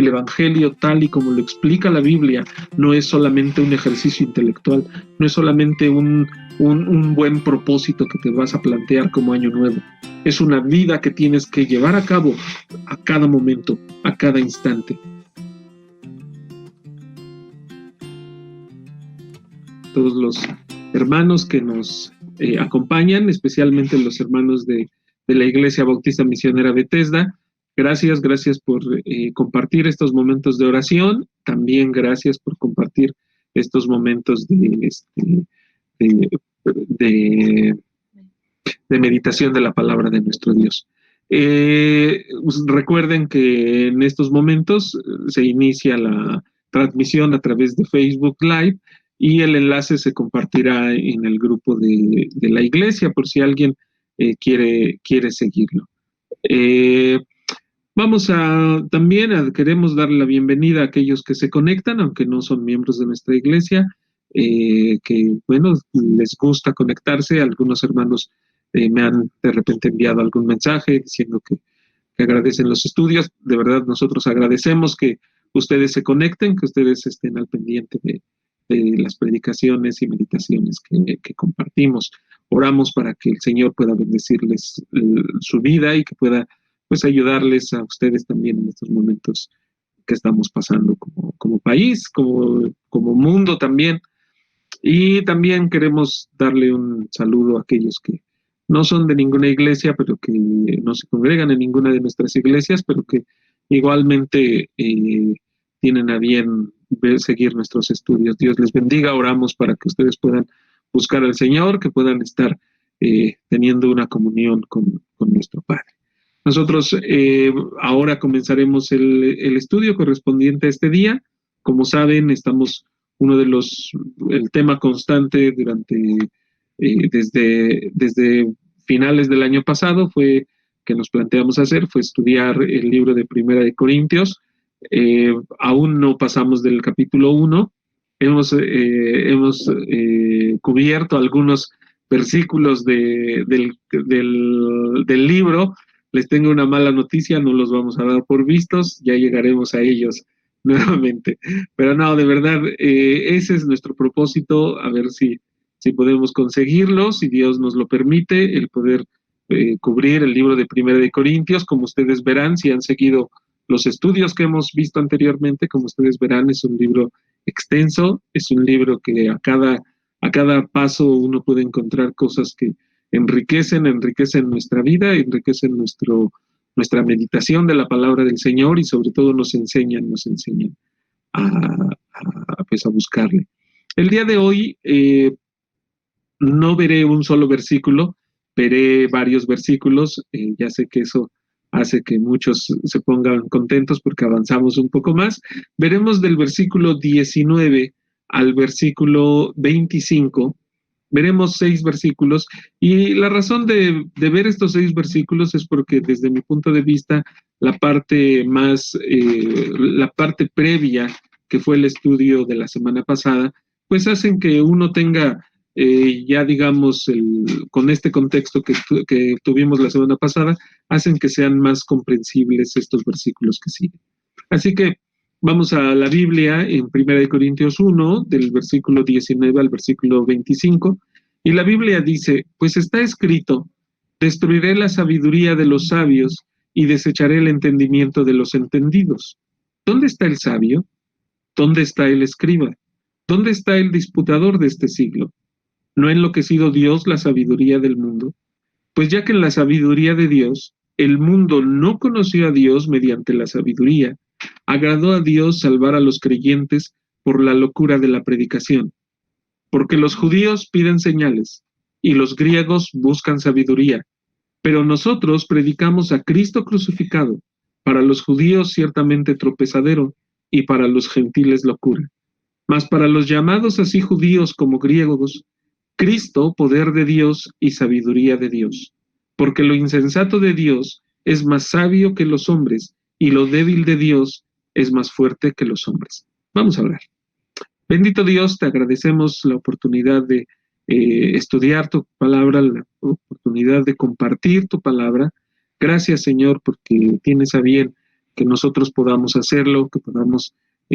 El Evangelio, tal y como lo explica la Biblia, no es solamente un ejercicio intelectual, no es solamente un buen propósito que te vas a plantear como año nuevo. Es una vida que tienes que llevar a cabo a cada momento, a cada instante. Todos los hermanos que nos acompañan, especialmente los hermanos de la Iglesia Bautista Misionera Bethesda, gracias por compartir estos momentos de oración, también gracias por compartir estos momentos de meditación de la palabra de nuestro Dios. Recuerden que en estos momentos se inicia la transmisión a través de Facebook Live y el enlace se compartirá en el grupo de la iglesia por si alguien quiere seguirlo. Queremos darle la bienvenida a aquellos que se conectan, aunque no son miembros de nuestra iglesia, que les gusta conectarse. Algunos hermanos me han de repente enviado algún mensaje diciendo que agradecen los estudios. De verdad, nosotros agradecemos que ustedes se conecten, que ustedes estén al pendiente de las predicaciones y meditaciones que compartimos. Oramos para que el Señor pueda bendecirles su vida y que pueda ayudarles a ustedes también en estos momentos que estamos pasando como país, como mundo también. Y también queremos darle un saludo a aquellos que no son de ninguna iglesia, pero que no se congregan en ninguna de nuestras iglesias, pero que igualmente tienen a bien seguir nuestros estudios. Dios les bendiga. Oramos para que ustedes puedan buscar al Señor, que puedan estar teniendo una comunión con nuestro Padre. Nosotros ahora comenzaremos el estudio correspondiente a este día. Como saben, estamos el tema constante desde finales del año pasado fue estudiar el libro de Primera de Corintios. Aún no pasamos del capítulo 1. Hemos cubierto algunos versículos del libro. Les tengo una mala noticia, no los vamos a dar por vistos, ya llegaremos a ellos nuevamente. Pero no, de verdad, ese es nuestro propósito, a ver si podemos conseguirlo, si Dios nos lo permite, el poder cubrir el libro de Primera de Corintios. Como ustedes verán, si han seguido los estudios que hemos visto anteriormente, como ustedes verán, es un libro extenso, es un libro que a cada paso uno puede encontrar cosas que enriquecen nuestra vida, enriquecen nuestra meditación de la palabra del Señor y sobre todo nos enseñan a buscarle. El día de hoy no veré un solo versículo, veré varios versículos. Ya sé que eso hace que muchos se pongan contentos porque avanzamos un poco más. Veremos del versículo 19 al versículo 25. Veremos 6 versículos y la razón de ver estos 6 versículos es porque desde mi punto de vista la parte previa, que fue el estudio de la semana pasada, pues hacen que uno tenga ya digamos con este contexto que tuvimos la semana pasada, hacen que sean más comprensibles estos versículos que siguen. Así que vamos a la Biblia en 1 Corintios 1, del versículo 19 al versículo 25, y la Biblia dice: pues está escrito, destruiré la sabiduría de los sabios y desecharé el entendimiento de los entendidos. ¿Dónde está el sabio? ¿Dónde está el escriba? ¿Dónde está el disputador de este siglo? ¿No ha enloquecido Dios la sabiduría del mundo? Pues ya que en la sabiduría de Dios, el mundo no conoció a Dios mediante la sabiduría, agradó a Dios salvar a los creyentes por la locura de la predicación. Porque los judíos piden señales y los griegos buscan sabiduría, pero nosotros predicamos a Cristo crucificado, para los judíos ciertamente tropezadero y para los gentiles locura. Mas para los llamados así judíos como griegos, Cristo, poder de Dios y sabiduría de Dios, porque lo insensato de Dios es más sabio que los hombres, y lo débil de Dios es más fuerte que los hombres. Vamos a orar. Bendito Dios, te agradecemos la oportunidad de estudiar tu palabra, la oportunidad de compartir tu palabra. Gracias, Señor, porque tienes a bien que nosotros podamos hacerlo, que podamos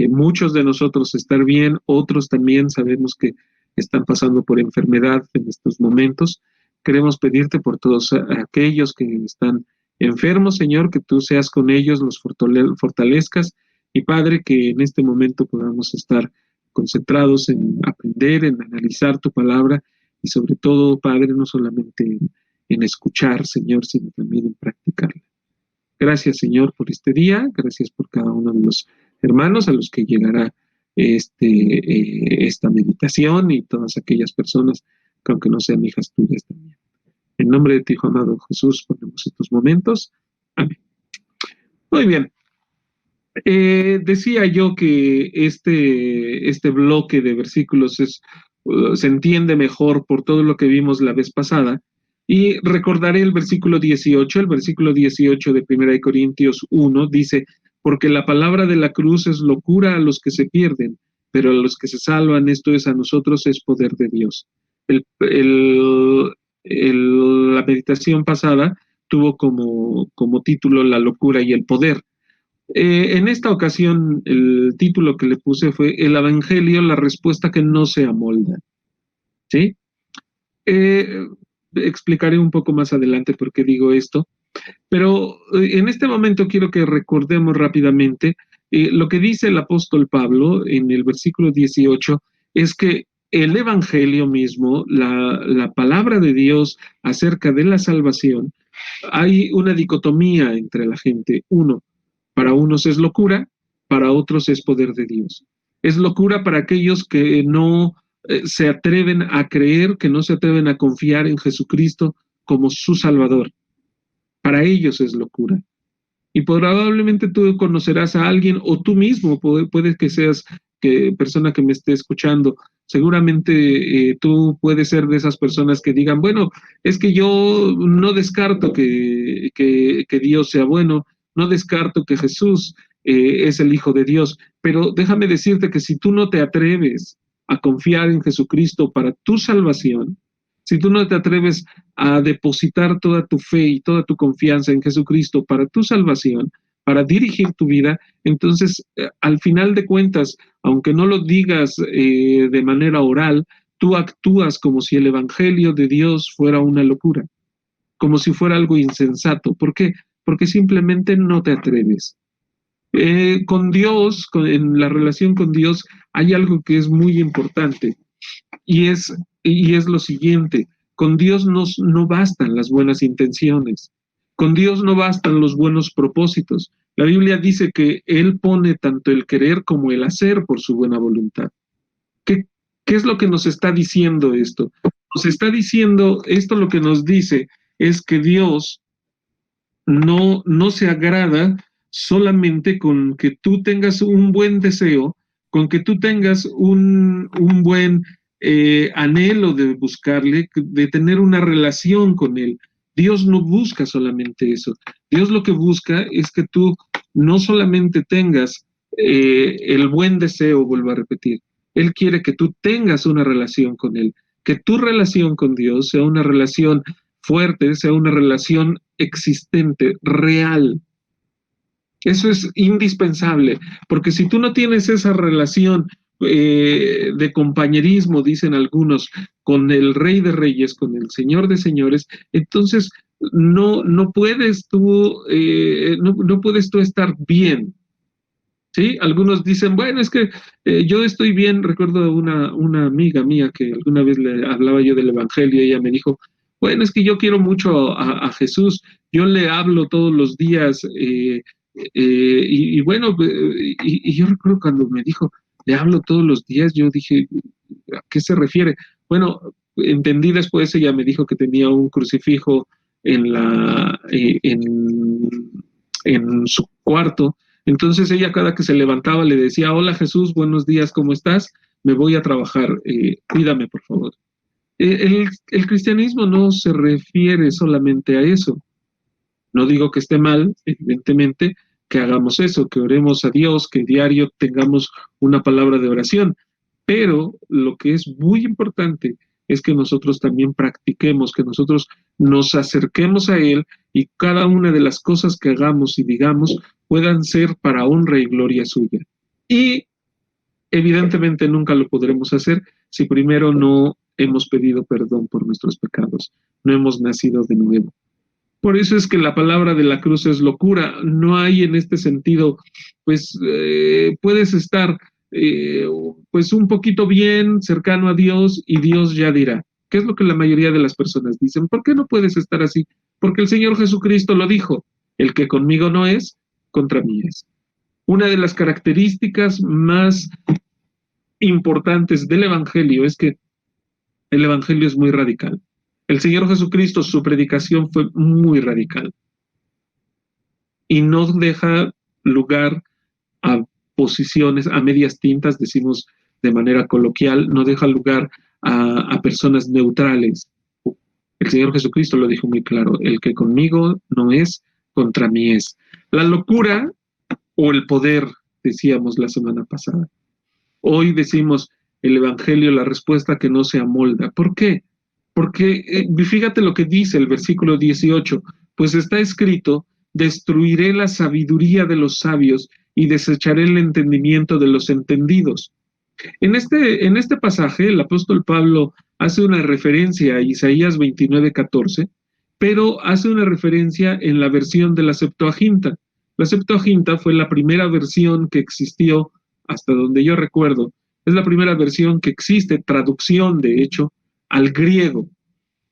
muchos de nosotros estar bien, otros también sabemos que están pasando por enfermedad en estos momentos. Queremos pedirte por todos aquellos que están enfermos, Señor, que tú seas con ellos, los fortalezcas, y Padre, que en este momento podamos estar concentrados en aprender, en analizar tu palabra, y sobre todo, Padre, no solamente en escuchar, Señor, sino también en practicarla. Gracias, Señor, por este día, gracias por cada uno de los hermanos a los que llegará esta meditación, y todas aquellas personas que aunque no sean hijas tuyas también. En nombre de ti, Hijo amado Jesús, ponemos estos momentos. Amén. Muy bien. Decía yo que este bloque de versículos se entiende mejor por todo lo que vimos la vez pasada, y recordaré el versículo 18. El versículo 18 de 1 Corintios 1 dice: porque la palabra de la cruz es locura a los que se pierden, pero a los que se salvan, esto es, a nosotros es poder de Dios. La meditación pasada tuvo como título la locura y el poder. En esta ocasión, el título que le puse fue El Evangelio, la respuesta que no se amolda. ¿Sí? Explicaré un poco más adelante por qué digo esto, pero en este momento quiero que recordemos rápidamente lo que dice el apóstol Pablo en el versículo 18, es que el Evangelio mismo, la palabra de Dios acerca de la salvación, hay una dicotomía entre la gente. Para unos es locura, para otros es poder de Dios. Es locura para aquellos que no se atreven a creer, que no se atreven a confiar en Jesucristo como su Salvador. Para ellos es locura. Y probablemente tú conocerás a alguien, o tú mismo, puede que seas persona que me esté escuchando, seguramente tú puedes ser de esas personas que digan, bueno, es que yo no descarto que Dios sea bueno, no descarto que Jesús es el Hijo de Dios, pero déjame decirte que si tú no te atreves a confiar en Jesucristo para tu salvación, si tú no te atreves a depositar toda tu fe y toda tu confianza en Jesucristo para tu salvación, para dirigir tu vida, entonces al final de cuentas, aunque no lo digas de manera oral, tú actúas como si el Evangelio de Dios fuera una locura, como si fuera algo insensato. ¿Por qué? Porque simplemente no te atreves. Con Dios, en la relación con Dios, hay algo que es muy importante, y es lo siguiente: con Dios no bastan las buenas intenciones, con Dios no bastan los buenos propósitos. La Biblia dice que Él pone tanto el querer como el hacer por su buena voluntad. ¿Qué es lo que nos está diciendo esto? Nos está diciendo, esto lo que nos dice es que Dios no se agrada solamente con que tú tengas un buen deseo, con que tú tengas un buen anhelo de buscarle, de tener una relación con Él. Dios no busca solamente eso. Dios lo que busca es que tú no solamente tengas el buen deseo, vuelvo a repetir. Él quiere que tú tengas una relación con Él, que tu relación con Dios sea una relación fuerte, sea una relación existente, real. Eso es indispensable, porque si tú no tienes esa relación de compañerismo, dicen algunos, con el Rey de Reyes, con el Señor de Señores, entonces no puedes tú estar bien. ¿Sí? Algunos dicen, bueno, es que yo estoy bien. Recuerdo una amiga mía que alguna vez le hablaba yo del Evangelio, y ella me dijo, bueno, es que yo quiero mucho a Jesús, yo le hablo todos los días, y bueno, y yo recuerdo cuando me dijo, le hablo todos los días, yo dije, ¿a qué se refiere? Bueno, entendí después, ella me dijo que tenía un crucifijo en su cuarto. Entonces ella, cada que se levantaba, le decía, hola Jesús, buenos días, ¿cómo estás? Me voy a trabajar, cuídame por favor. El cristianismo no se refiere solamente a eso. No digo que esté mal, evidentemente, que hagamos eso, que oremos a Dios, que diario tengamos una palabra de oración, pero lo que es muy importante es que nosotros también practiquemos, que nosotros nos acerquemos a Él y cada una de las cosas que hagamos y digamos puedan ser para honra y gloria suya. Y evidentemente nunca lo podremos hacer si primero no hemos pedido perdón por nuestros pecados, no hemos nacido de nuevo. Por eso es que la palabra de la cruz es locura. No hay en este sentido, pues puedes estar pues un poquito bien, cercano a Dios, y Dios ya dirá. ¿Qué es lo que la mayoría de las personas dicen? ¿Por qué no puedes estar así? Porque el Señor Jesucristo lo dijo, el que conmigo no es, contra mí es. Una de las características más importantes del Evangelio es que el Evangelio es muy radical. El Señor Jesucristo, su predicación fue muy radical y no deja lugar a posiciones, a medias tintas, decimos de manera coloquial, no deja lugar a personas neutrales. El Señor Jesucristo lo dijo muy claro, el que conmigo no es, contra mí es. La locura o el poder, decíamos la semana pasada. Hoy decimos el Evangelio, la respuesta que no se amolda. ¿Por qué? Porque fíjate lo que dice el versículo 18, pues está escrito, destruiré la sabiduría de los sabios y desecharé el entendimiento de los entendidos. En este pasaje, el apóstol Pablo hace una referencia a Isaías 29:14, pero hace una referencia en la versión de la Septuaginta. La Septuaginta fue la primera versión que existió, hasta donde yo recuerdo, es la primera versión que existe, traducción de hecho, al griego.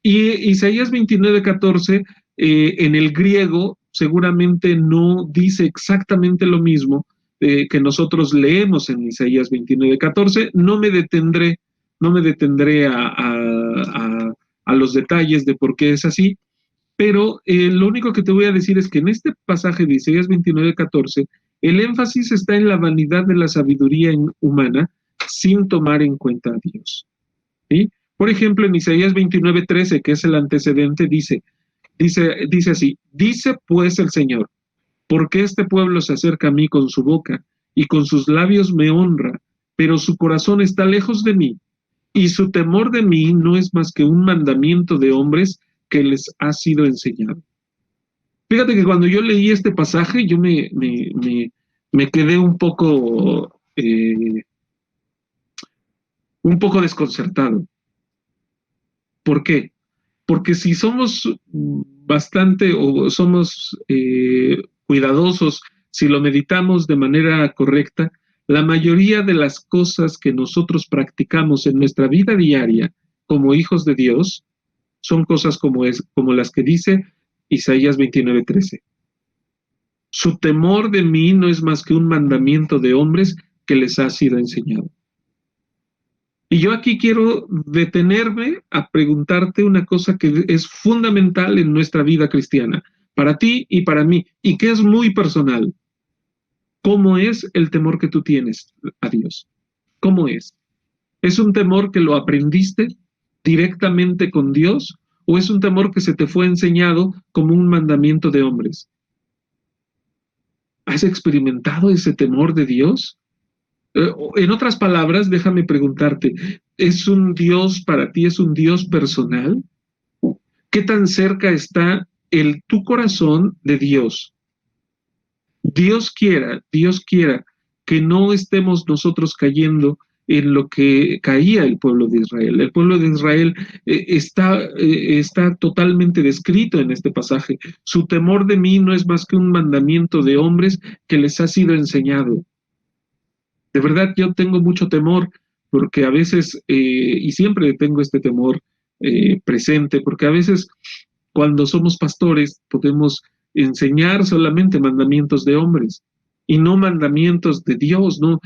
Y Isaías 29:14, en el griego, seguramente no dice exactamente lo mismo que nosotros leemos en Isaías 29:14. No me detendré a los detalles de por qué es así, pero lo único que te voy a decir es que en este pasaje de Isaías 29:14, el énfasis está en la vanidad de la sabiduría humana sin tomar en cuenta a Dios. ¿Sí? Por ejemplo, en Isaías 29:13, que es el antecedente, dice así, dice pues el Señor, ¿por qué este pueblo se acerca a mí con su boca y con sus labios me honra, pero su corazón está lejos de mí y su temor de mí no es más que un mandamiento de hombres que les ha sido enseñado? Fíjate que cuando yo leí este pasaje, yo me quedé un poco desconcertado. ¿Por qué? Porque si somos bastante o somos cuidadosos, si lo meditamos de manera correcta, la mayoría de las cosas que nosotros practicamos en nuestra vida diaria como hijos de Dios son cosas como las que dice Isaías 29:13. Su temor de mí no es más que un mandamiento de hombres que les ha sido enseñado. Y yo aquí quiero detenerme a preguntarte una cosa que es fundamental en nuestra vida cristiana, para ti y para mí, y que es muy personal. ¿Cómo es el temor que tú tienes a Dios? ¿Cómo es? ¿Es un temor que lo aprendiste directamente con Dios o es un temor que se te fue enseñado como un mandamiento de hombres? ¿Has experimentado ese temor de Dios? En otras palabras, déjame preguntarte, ¿es un Dios para ti, es un Dios personal? ¿Qué tan cerca está tu corazón de Dios? Dios quiera que no estemos nosotros cayendo en lo que caía el pueblo de Israel. El pueblo de Israel está totalmente descrito en este pasaje. Su temor de mí no es más que un mandamiento de hombres que les ha sido enseñado. De verdad, yo tengo mucho temor porque a veces, y siempre tengo este temor presente, porque a veces cuando somos pastores podemos enseñar solamente mandamientos de hombres y no mandamientos de Dios, no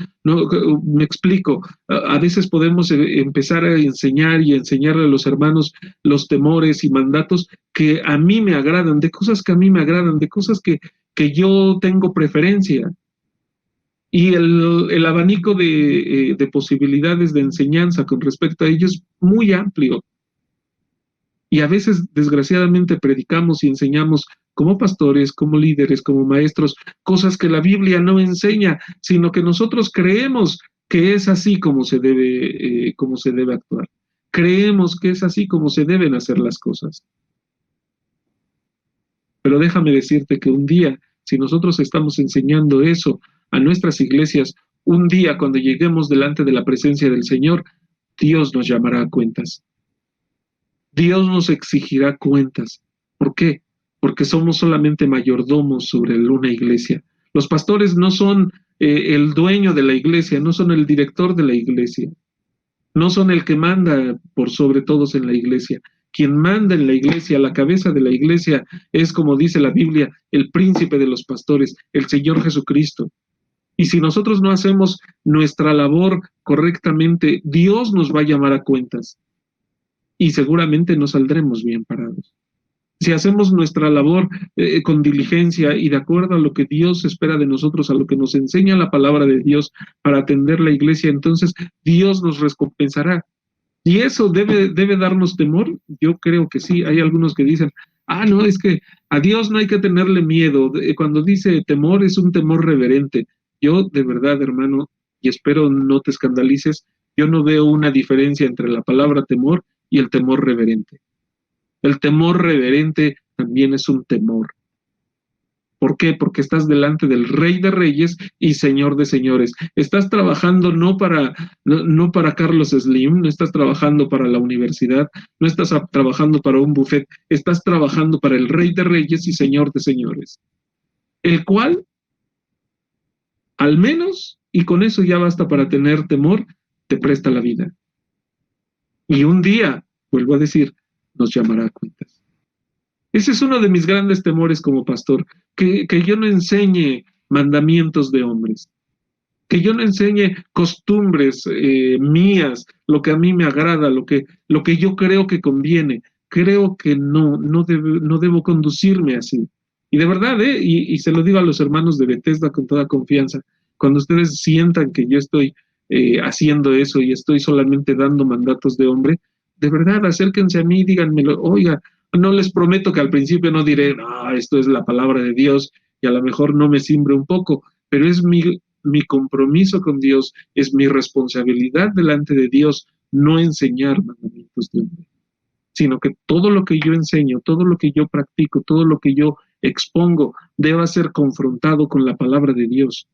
me explico. A veces podemos empezar a enseñar y enseñarle a los hermanos los temores y mandatos que a mí me agradan, de cosas que a mí me agradan, de cosas que yo tengo preferencia. Y el abanico de posibilidades de enseñanza con respecto a ellos es muy amplio. Y a veces, desgraciadamente, predicamos y enseñamos como pastores, como líderes, como maestros, cosas que la Biblia no enseña, sino que nosotros creemos que es así como se debe actuar. Creemos que es así como se deben hacer las cosas. Pero déjame decirte que un día, si nosotros estamos enseñando eso a nuestras iglesias, un día cuando lleguemos delante de la presencia del Señor, Dios nos llamará a cuentas. Dios nos exigirá cuentas. ¿Por qué? Porque somos solamente mayordomos sobre una iglesia. Los pastores no son el dueño de la iglesia, no son el director de la iglesia, no son el que manda por sobre todos en la iglesia. Quien manda en la iglesia, la cabeza de la iglesia, es, como dice la Biblia, el príncipe de los pastores, el Señor Jesucristo. Y si nosotros no hacemos nuestra labor correctamente, Dios nos va a llamar a cuentas y seguramente no saldremos bien parados. Si hacemos nuestra labor con diligencia y de acuerdo a lo que Dios espera de nosotros, a lo que nos enseña la palabra de Dios para atender la iglesia, entonces Dios nos recompensará. ¿Y eso debe darnos temor? Yo creo que sí. Hay algunos que dicen, no, es que a Dios no hay que tenerle miedo. Cuando dice temor, es un temor reverente. Yo, de verdad, hermano, y espero no te escandalices, yo no veo una diferencia entre la palabra temor y el temor reverente. El temor reverente también es un temor. ¿Por qué? Porque estás delante del Rey de Reyes y Señor de Señores. Estás trabajando no para Carlos Slim, no estás trabajando para la universidad, no estás trabajando para un buffet, estás trabajando para el Rey de Reyes y Señor de Señores. El cual, al menos, y con eso ya basta para tener temor, te presta la vida. Y un día, vuelvo a decir, nos llamará a cuentas. Ese es uno de mis grandes temores como pastor, que yo no enseñe mandamientos de hombres, que yo no enseñe costumbres mías, lo que a mí me agrada, lo que yo creo que conviene. Creo que no debo conducirme así. Y de verdad, y se lo digo a los hermanos de Bethesda con toda confianza, cuando ustedes sientan que yo estoy haciendo eso y estoy solamente dando mandatos de hombre, de verdad, acérquense a mí y díganmelo, oiga, no les prometo que al principio no diré, esto es la palabra de Dios y a lo mejor no me simbre un poco, pero es mi compromiso con Dios, es mi responsabilidad delante de Dios no enseñar mandamientos de hombre, sino que todo lo que yo enseño, todo lo que yo practico, todo lo que yo expongo deba ser confrontado con la palabra de Dios,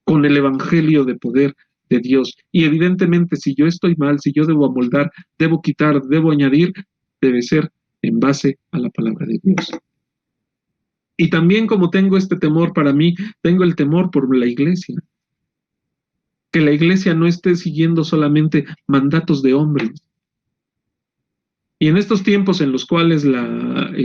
con el evangelio de poder de Dios. Y evidentemente, si yo estoy mal, si yo debo amoldar, debo quitar, debo añadir, debe ser en base a la palabra de Dios. Y también, como tengo este temor para mí, tengo el temor por la iglesia. Que la iglesia no esté siguiendo solamente mandatos de hombres. Y en estos tiempos en los cuales no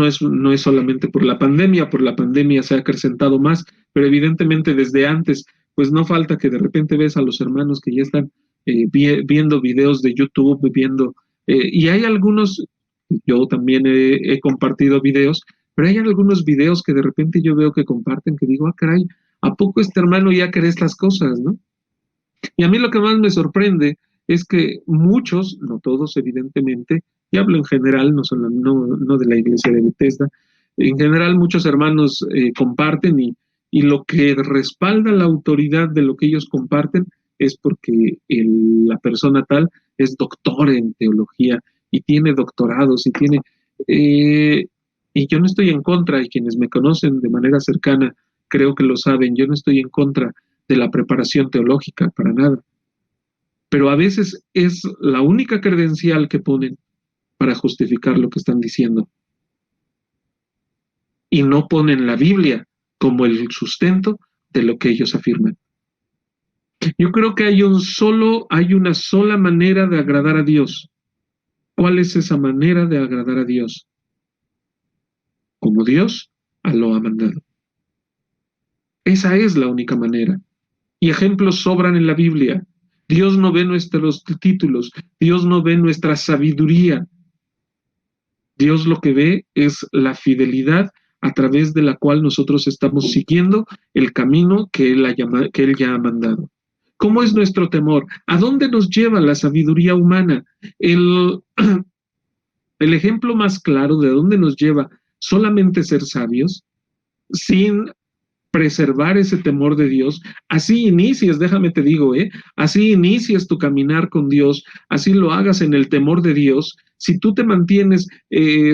es solamente por la pandemia se ha acrecentado más, pero evidentemente desde antes, pues no falta que de repente ves a los hermanos que ya están viendo videos de YouTube, y hay algunos, yo también he compartido videos, pero hay algunos videos que de repente yo veo que comparten, que digo, caray, ¿a poco este hermano ya cree estas cosas, no? Y a mí lo que más me sorprende es que muchos, no todos evidentemente, y hablo en general, no de la iglesia de Bethesda, en general muchos hermanos comparten y lo que respalda la autoridad de lo que ellos comparten es porque la persona tal es doctor en teología y tiene doctorados y yo no estoy en contra, y quienes me conocen de manera cercana creo que lo saben, yo no estoy en contra de la preparación teológica, para nada. Pero a veces es la única credencial que ponen para justificar lo que están diciendo. Y no ponen la Biblia como el sustento de lo que ellos afirman. Yo creo que hay una sola manera de agradar a Dios. ¿Cuál es esa manera de agradar a Dios? Como Dios lo ha mandado. Esa es la única manera. Y ejemplos sobran en la Biblia. Dios no ve nuestros títulos, Dios no ve nuestra sabiduría. Dios lo que ve es la fidelidad a través de la cual nosotros estamos siguiendo el camino que Él ya ha mandado. ¿Cómo es nuestro temor? ¿A dónde nos lleva la sabiduría humana? El ejemplo más claro de dónde nos lleva solamente ser sabios, sin preservar ese temor de Dios, así inicies, déjame te digo, así inicies tu caminar con Dios, así lo hagas en el temor de Dios. Si tú te mantienes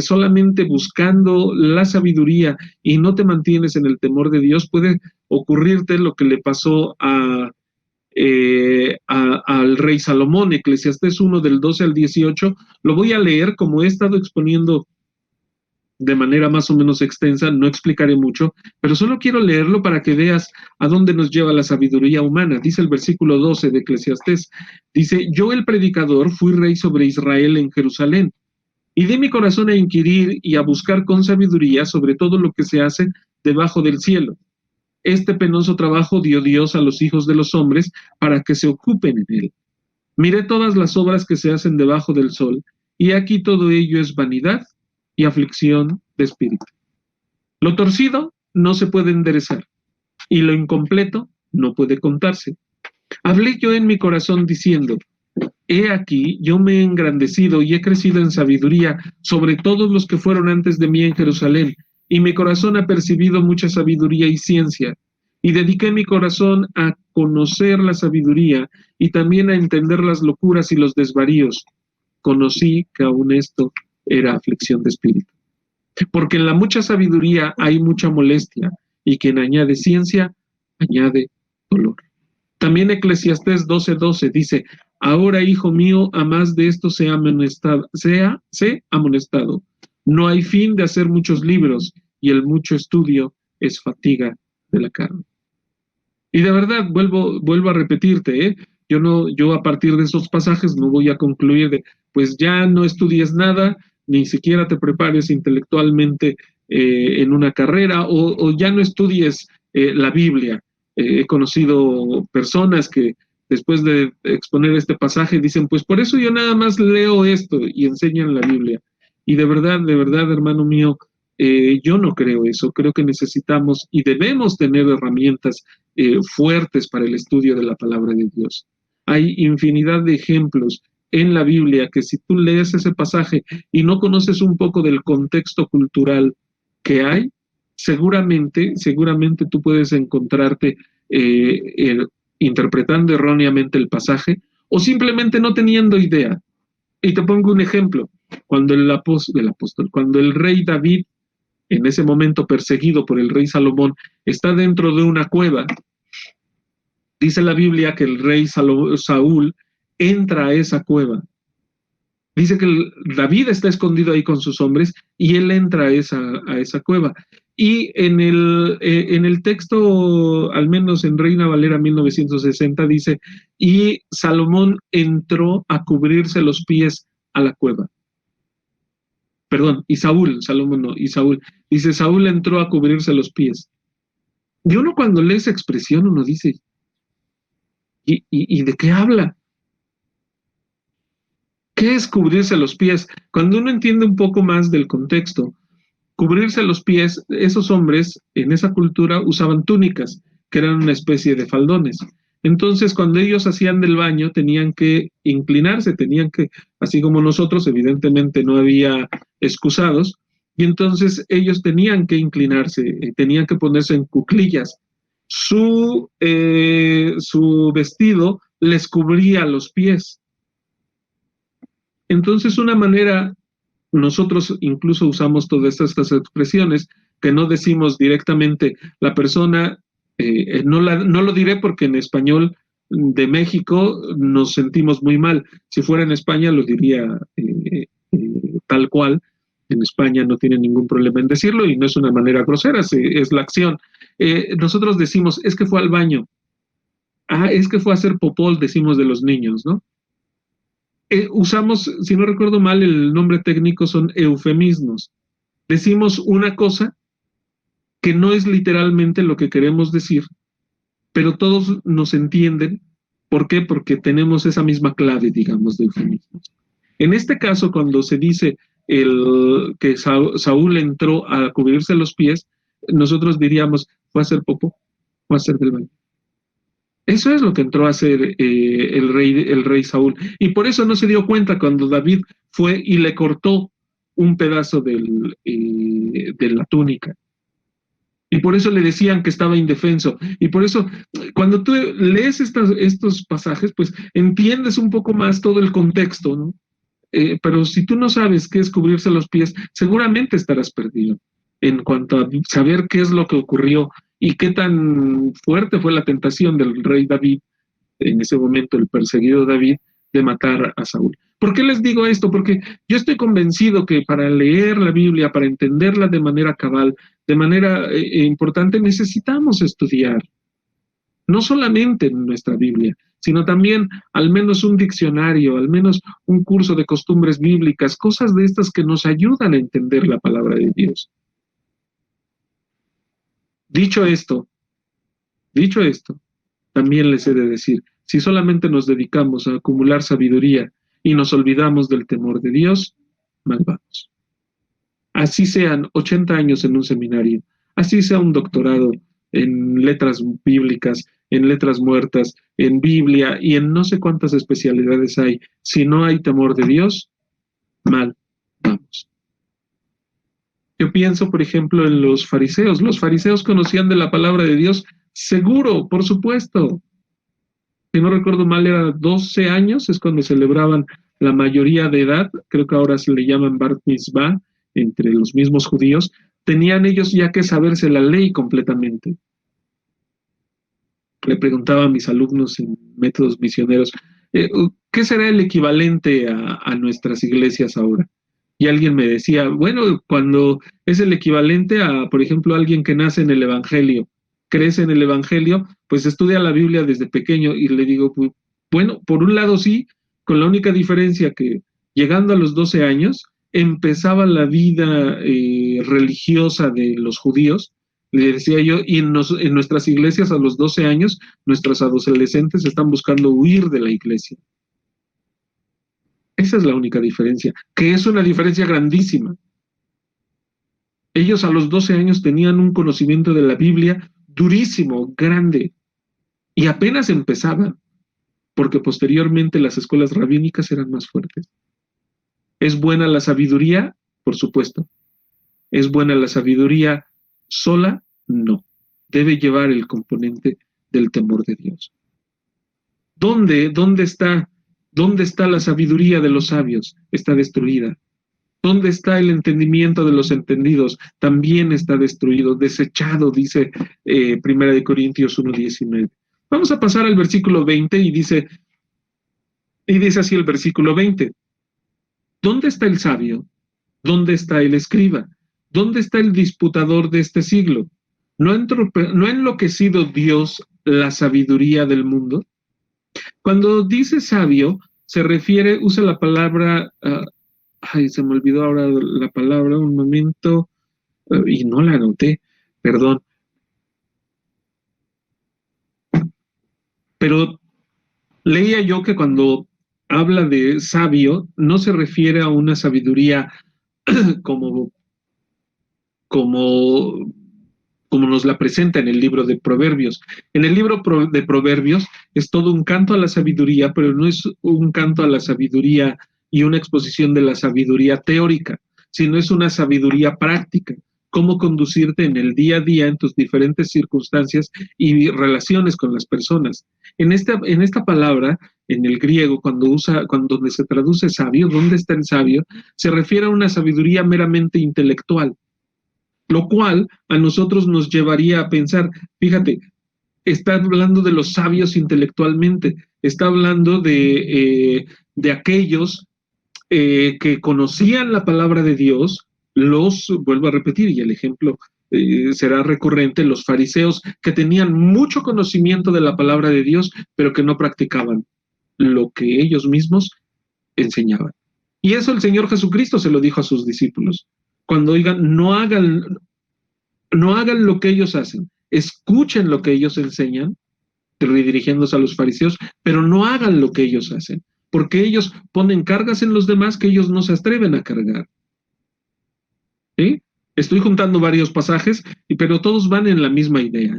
solamente buscando la sabiduría y no te mantienes en el temor de Dios, puede ocurrirte lo que le pasó al rey Salomón. Eclesiastés 1 del 12 al 18, lo voy a leer como he estado exponiendo de manera más o menos extensa, no explicaré mucho, pero solo quiero leerlo para que veas a dónde nos lleva la sabiduría humana. Dice el versículo 12 de Eclesiastés, dice, yo el predicador fui rey sobre Israel en Jerusalén, y di mi corazón a inquirir y a buscar con sabiduría sobre todo lo que se hace debajo del cielo. Este penoso trabajo dio Dios a los hijos de los hombres para que se ocupen en él. Miré todas las obras que se hacen debajo del sol, y aquí todo ello es vanidad y aflicción de espíritu. Lo torcido no se puede enderezar, y lo incompleto no puede contarse. Hablé yo en mi corazón diciendo, he aquí, yo me he engrandecido y he crecido en sabiduría sobre todos los que fueron antes de mí en Jerusalén, y mi corazón ha percibido mucha sabiduría y ciencia, y dediqué mi corazón a conocer la sabiduría y también a entender las locuras y los desvaríos. Conocí que aún esto era aflicción de espíritu. Porque en la mucha sabiduría hay mucha molestia, y quien añade ciencia, añade dolor. También Eclesiastés 12:12 dice, ahora, hijo mío, a más de esto sé amonestado. No hay fin de hacer muchos libros, y el mucho estudio es fatiga de la carne. Y de verdad, vuelvo a repetirte, yo a partir de esos pasajes no voy a concluir de, pues ya no estudies nada, ni siquiera te prepares intelectualmente en una carrera, o ya no estudies la Biblia. He conocido personas que después de exponer este pasaje dicen, pues por eso yo nada más leo esto y enseñan la Biblia. Y de verdad, hermano mío, yo no creo eso. Creo que necesitamos y debemos tener herramientas fuertes para el estudio de la palabra de Dios. Hay infinidad de ejemplos en la Biblia que si tú lees ese pasaje y no conoces un poco del contexto cultural que hay, seguramente tú puedes encontrarte interpretando erróneamente el pasaje o simplemente no teniendo idea. Y te pongo un ejemplo. Cuando cuando el rey David, en ese momento perseguido por el rey Salomón, está dentro de una cueva, dice la Biblia que el rey Saúl entra a esa cueva. Dice que David está escondido ahí con sus hombres y él entra a esa cueva. Y en el texto, al menos en Reina Valera 1960, dice, y Salomón entró a cubrirse los pies a la cueva. Perdón, y Salomón no, y Saúl. Dice, Saúl entró a cubrirse los pies. Y uno cuando lee esa expresión, uno dice, ¿y de qué habla? ¿Qué es cubrirse los pies? Cuando uno entiende un poco más del contexto, cubrirse los pies, esos hombres en esa cultura usaban túnicas, que eran una especie de faldones. Entonces, cuando ellos hacían del baño, tenían que inclinarse, así como nosotros, evidentemente no había excusados, y entonces ellos tenían que inclinarse, tenían que ponerse en cuclillas. Su vestido les cubría los pies. Entonces, una manera, nosotros incluso usamos todas estas expresiones que no decimos directamente la persona, no lo diré porque en español de México nos sentimos muy mal. Si fuera en España lo diría tal cual. En España no tiene ningún problema en decirlo y no es una manera grosera, es la acción. Nosotros decimos, es que fue al baño. Es que fue a hacer popol, decimos de los niños, ¿no? Usamos, si no recuerdo mal, el nombre técnico son eufemismos. Decimos una cosa que no es literalmente lo que queremos decir, pero todos nos entienden. ¿Por qué? Porque tenemos esa misma clave, digamos, de eufemismos. En este caso, cuando se dice que Saúl entró a cubrirse los pies, nosotros diríamos, fue a hacer popó, fue a hacer del baño. Eso es lo que entró a hacer el rey Saúl. Y por eso no se dio cuenta cuando David fue y le cortó un pedazo de la túnica. Y por eso le decían que estaba indefenso. Y por eso, cuando tú lees estos pasajes, pues entiendes un poco más todo el contexto, ¿no? Pero si tú no sabes qué es cubrirse los pies, seguramente estarás perdido en cuanto a saber qué es lo que ocurrió y qué tan fuerte fue la tentación del rey David, en ese momento el perseguido David, de matar a Saúl. ¿Por qué les digo esto? Porque yo estoy convencido que para leer la Biblia, para entenderla de manera cabal, de manera importante, necesitamos estudiar, no solamente en nuestra Biblia, sino también al menos un diccionario, al menos un curso de costumbres bíblicas, cosas de estas que nos ayudan a entender la palabra de Dios. Dicho esto, dicho esto, también les he de decir, si solamente nos dedicamos a acumular sabiduría y nos olvidamos del temor de Dios, mal vamos. Así sean 80 años en un seminario, así sea un doctorado en letras bíblicas, en letras muertas, en Biblia y en no sé cuántas especialidades hay. Si no hay temor de Dios, mal vamos. Yo pienso, por ejemplo, en los fariseos. Los fariseos conocían de la palabra de Dios, seguro, por supuesto. Si no recuerdo mal, era 12 años, es cuando celebraban la mayoría de edad, creo que ahora se le llaman Bar Mitzvah, entre los mismos judíos, tenían ellos ya que saberse la ley completamente. Le preguntaba a mis alumnos en métodos misioneros, ¿qué será el equivalente a nuestras iglesias ahora? Y alguien me decía, bueno, cuando es el equivalente a, por ejemplo, alguien que nace en el Evangelio, crece en el Evangelio, pues estudia la Biblia desde pequeño y le digo, pues, bueno, por un lado sí, con la única diferencia que llegando a los 12 años empezaba la vida religiosa de los judíos, le decía yo, y en nuestras iglesias a los 12 años, nuestros adolescentes están buscando huir de la iglesia. Esa es la única diferencia, que es una diferencia grandísima. Ellos a los 12 años tenían un conocimiento de la Biblia durísimo, grande, y apenas empezaban, porque posteriormente las escuelas rabínicas eran más fuertes. ¿Es buena la sabiduría? Por supuesto. ¿Es buena la sabiduría sola? No. Debe llevar el componente del temor de Dios. ¿Dónde está la sabiduría de los sabios? Está destruida. ¿Dónde está el entendimiento de los entendidos? También está destruido, desechado, dice 1 Corintios 1:19. Vamos a pasar al versículo 20 y dice así el versículo 20. ¿Dónde está el sabio? ¿Dónde está el escriba? ¿Dónde está el disputador de este siglo? ¿No ha enloquecido Dios la sabiduría del mundo? Cuando dice sabio, se refiere, usa la palabra, se me olvidó ahora la palabra, un momento, y no la anoté, perdón. Pero leía yo que cuando habla de sabio, no se refiere a una sabiduría como, como, como nos la presenta en el libro de Proverbios. En el libro de Proverbios es todo un canto a la sabiduría, pero no es un canto a la sabiduría y una exposición de la sabiduría teórica, sino es una sabiduría práctica, cómo conducirte en el día a día en tus diferentes circunstancias y relaciones con las personas. En esta palabra, en el griego, cuando se traduce sabio, ¿dónde está el sabio? Se refiere a una sabiduría meramente intelectual, lo cual a nosotros nos llevaría a pensar, fíjate, está hablando de los sabios intelectualmente, está hablando de aquellos que conocían la palabra de Dios, vuelvo a repetir, y el ejemplo será recurrente, los fariseos que tenían mucho conocimiento de la palabra de Dios, pero que no practicaban lo que ellos mismos enseñaban. Y eso el Señor Jesucristo se lo dijo a sus discípulos. Cuando oigan, no hagan lo que ellos hacen, escuchen lo que ellos enseñan, redirigiéndose a los fariseos, pero no hagan lo que ellos hacen, porque ellos ponen cargas en los demás que ellos no se atreven a cargar. ¿Sí? Estoy juntando varios pasajes, pero todos van en la misma idea,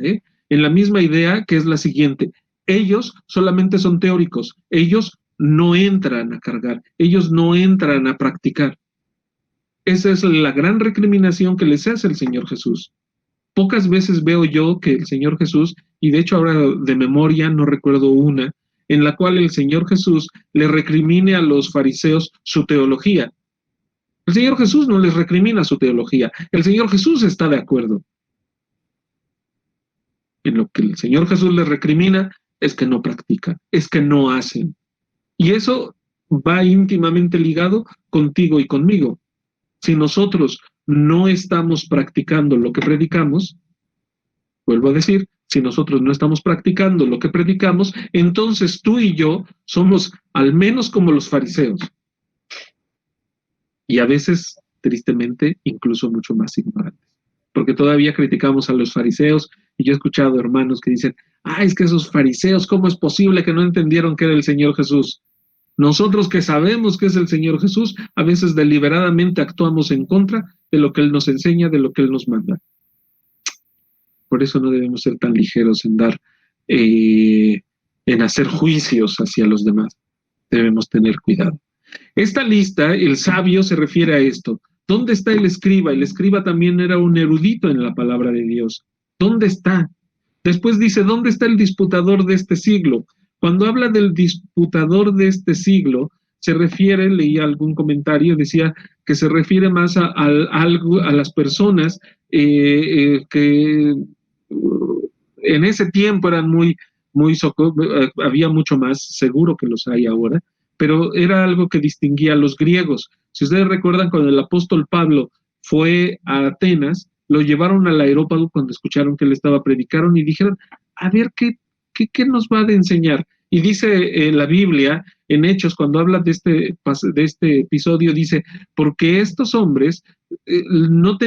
en la misma idea que es la siguiente: ellos solamente son teóricos, ellos no entran a cargar, ellos no entran a practicar. Esa es la gran recriminación que les hace el Señor Jesús. Pocas veces veo yo que el Señor Jesús, y de hecho ahora de memoria no recuerdo una, en la cual el Señor Jesús le recrimine a los fariseos su teología. El Señor Jesús no les recrimina su teología. El Señor Jesús está de acuerdo. En lo que el Señor Jesús les recrimina es que no practican, es que no hacen. Y eso va íntimamente ligado contigo y conmigo. Si nosotros no estamos practicando lo que predicamos, vuelvo a decir, si nosotros no estamos practicando lo que predicamos, entonces tú y yo somos al menos como los fariseos. Y a veces, tristemente, incluso mucho más ignorantes. Porque todavía criticamos a los fariseos, y yo he escuchado hermanos que dicen, es que esos fariseos, ¿cómo es posible que no entendieron que era el Señor Jesús? Nosotros que sabemos que es el Señor Jesús, a veces deliberadamente actuamos en contra de lo que Él nos enseña, de lo que Él nos manda. Por eso no debemos ser tan ligeros en en hacer juicios hacia los demás. Debemos tener cuidado. Esta lista, el sabio se refiere a esto. ¿Dónde está el escriba? El escriba también era un erudito en la palabra de Dios. ¿Dónde está? Después dice, ¿dónde está el disputador de este siglo? Cuando habla del disputador de este siglo, se refiere, leí algún comentario, decía que se refiere más a las personas que en ese tiempo eran había mucho más, seguro que los hay ahora, pero era algo que distinguía a los griegos. Si ustedes recuerdan, cuando el apóstol Pablo fue a Atenas, lo llevaron al aerópago cuando escucharon que él estaba, predicaron y dijeron, a ver, ¿qué nos va a enseñar? Y dice la Biblia, en Hechos, cuando habla de este episodio, dice, porque estos hombres no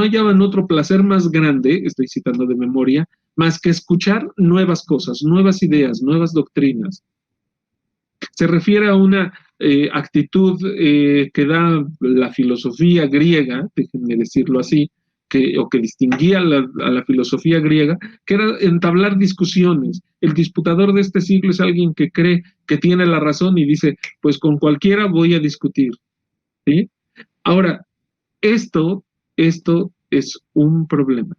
hallaban otro placer más grande, estoy citando de memoria, más que escuchar nuevas cosas, nuevas ideas, nuevas doctrinas. Se refiere a una actitud que da la filosofía griega, déjenme decirlo así, que distinguía a la filosofía griega, que era entablar discusiones. El disputador de este siglo es alguien que cree que tiene la razón y dice, pues con cualquiera voy a discutir. ¿Sí? Ahora, esto es un problema.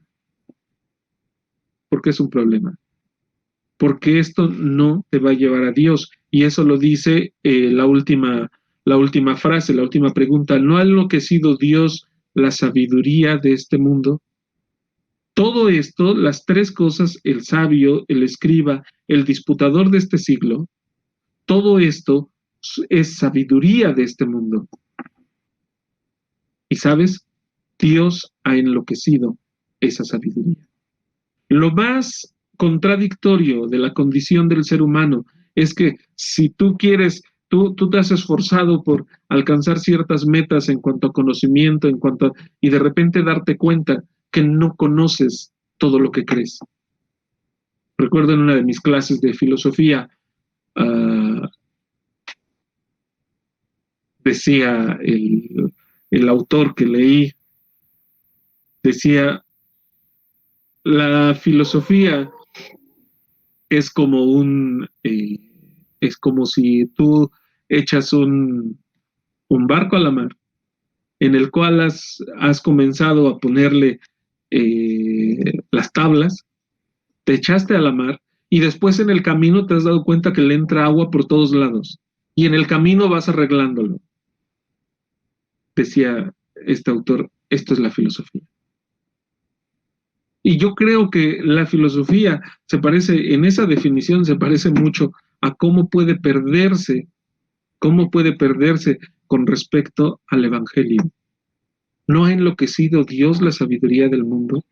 ¿Por qué es un problema? Porque esto no te va a llevar a Dios. Y eso lo dice la última frase, la última pregunta. ¿No ha enloquecido Dios la sabiduría de este mundo? Todo esto, las tres cosas, el sabio, el escriba, el disputador de este siglo, todo esto es sabiduría de este mundo. Y sabes, Dios ha enloquecido esa sabiduría. Lo más contradictorio de la condición del ser humano es que si tú quieres, tú te has esforzado por alcanzar ciertas metas en cuanto a conocimiento, y de repente darte cuenta que no conoces todo lo que crees. Recuerdo en una de mis clases de filosofía, decía el autor que leí, decía, la filosofía es es como si tú echas un barco a la mar, en el cual has comenzado a ponerle las tablas, te echaste a la mar y después en el camino te has dado cuenta que le entra agua por todos lados y en el camino vas arreglándolo. Decía este autor, esto es la filosofía. Y yo creo que la filosofía en esa definición se parece mucho a cómo puede perderse con respecto al Evangelio. ¿No ha enloquecido Dios la sabiduría del mundo?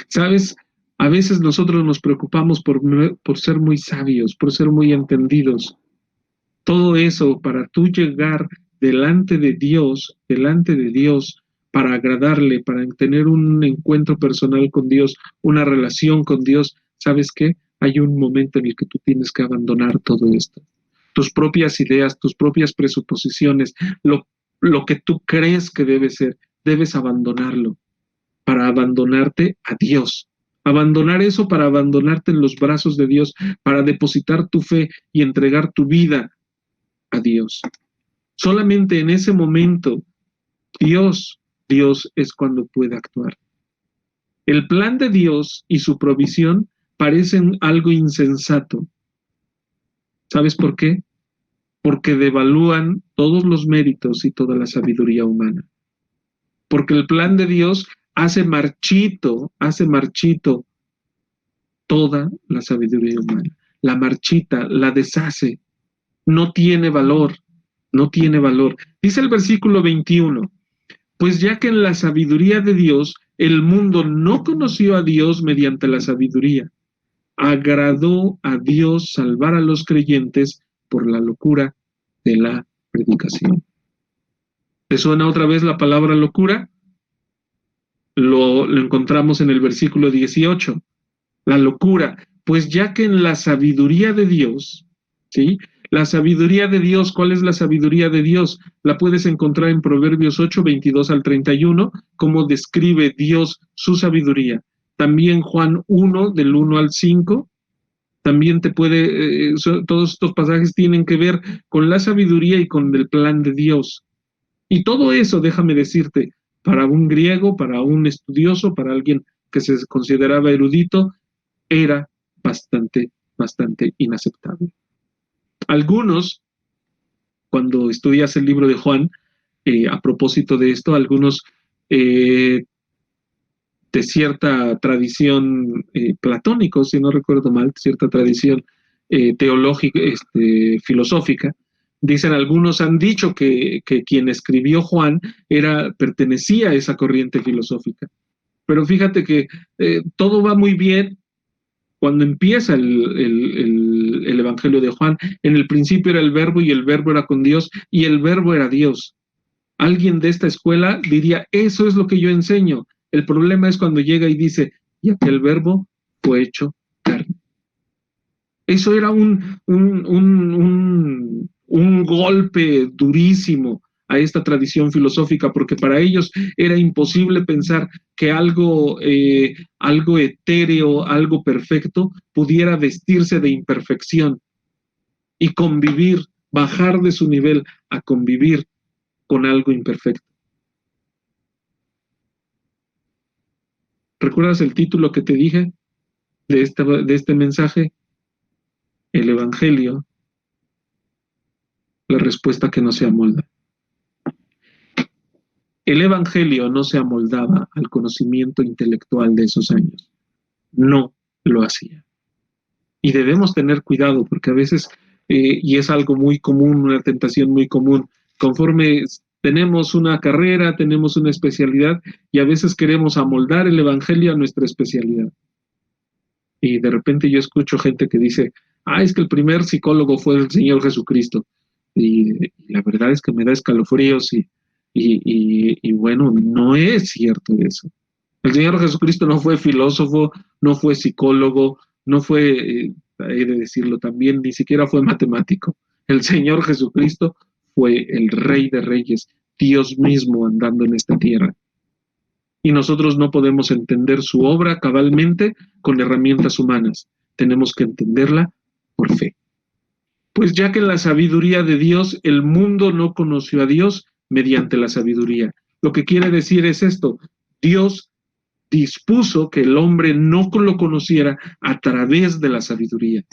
¿Sabes? A veces nosotros nos preocupamos por ser muy sabios, por ser muy entendidos. Todo eso para tú llegar delante de Dios, para agradarle, para tener un encuentro personal con Dios, una relación con Dios, ¿sabes qué? Hay un momento en el que tú tienes que abandonar todo esto. Tus propias ideas, tus propias presuposiciones, lo que tú crees que debe ser, debes abandonarlo para abandonarte a Dios. Abandonar eso para abandonarte en los brazos de Dios, para depositar tu fe y entregar tu vida a Dios. Solamente en ese momento Dios es cuando puede actuar. El plan de Dios y su provisión parecen algo insensato. ¿Sabes por qué? Porque devalúan todos los méritos y toda la sabiduría humana. Porque el plan de Dios hace marchito toda la sabiduría humana. La marchita, la deshace. No tiene valor, no tiene valor. Dice el versículo 21, pues ya que en la sabiduría de Dios el mundo no conoció a Dios mediante la sabiduría, agradó a Dios salvar a los creyentes por la locura de la predicación. ¿Te suena otra vez la palabra locura? Lo encontramos en el versículo 18. La locura, pues ya que en la sabiduría de Dios, ¿sí? La sabiduría de Dios, ¿cuál es la sabiduría de Dios? La puedes encontrar en Proverbios 8, 22 al 31, cómo describe Dios su sabiduría. También Juan 1, del 1 al 5, también te puede, todos estos pasajes tienen que ver con la sabiduría y con el plan de Dios. Y todo eso, déjame decirte, para un griego, para un estudioso, para alguien que se consideraba erudito, era bastante inaceptable. Algunos, cuando estudias el libro de Juan, a propósito de esto, algunos de cierta tradición platónico, si no recuerdo mal, cierta tradición teológica, filosófica, dicen, algunos han dicho que quien escribió Juan pertenecía a esa corriente filosófica. Pero fíjate que todo va muy bien cuando empieza el Evangelio de Juan. En el principio era el verbo y el verbo era con Dios y el verbo era Dios. Alguien de esta escuela diría, eso es lo que yo enseño. El problema es cuando llega y dice, y aquel verbo fue hecho carne. Eso era un golpe durísimo a esta tradición filosófica, porque para ellos era imposible pensar que algo etéreo, algo perfecto, pudiera vestirse de imperfección y convivir, bajar de su nivel a convivir con algo imperfecto. ¿Recuerdas el título que te dije de este mensaje? El Evangelio, la respuesta que no se amolda. El Evangelio no se amoldaba al conocimiento intelectual de esos años. No lo hacía. Y debemos tener cuidado porque a veces, y es algo muy común, una tentación muy común, conforme tenemos una carrera, tenemos una especialidad y a veces queremos amoldar el Evangelio a nuestra especialidad. Y de repente yo escucho gente que dice, es que el primer psicólogo fue el Señor Jesucristo. Y la verdad es que me da escalofríos y bueno, no es cierto eso. El Señor Jesucristo no fue filósofo, no fue psicólogo, no fue, he de decirlo también, ni siquiera fue matemático. El Señor Jesucristo fue el Rey de Reyes, Dios mismo andando en esta tierra. Y nosotros no podemos entender su obra cabalmente con herramientas humanas. Tenemos que entenderla por fe. Pues ya que en la sabiduría de Dios el mundo no conoció a Dios mediante la sabiduría. Lo que quiere decir es esto: Dios dispuso que el hombre no lo conociera a través de la sabiduría.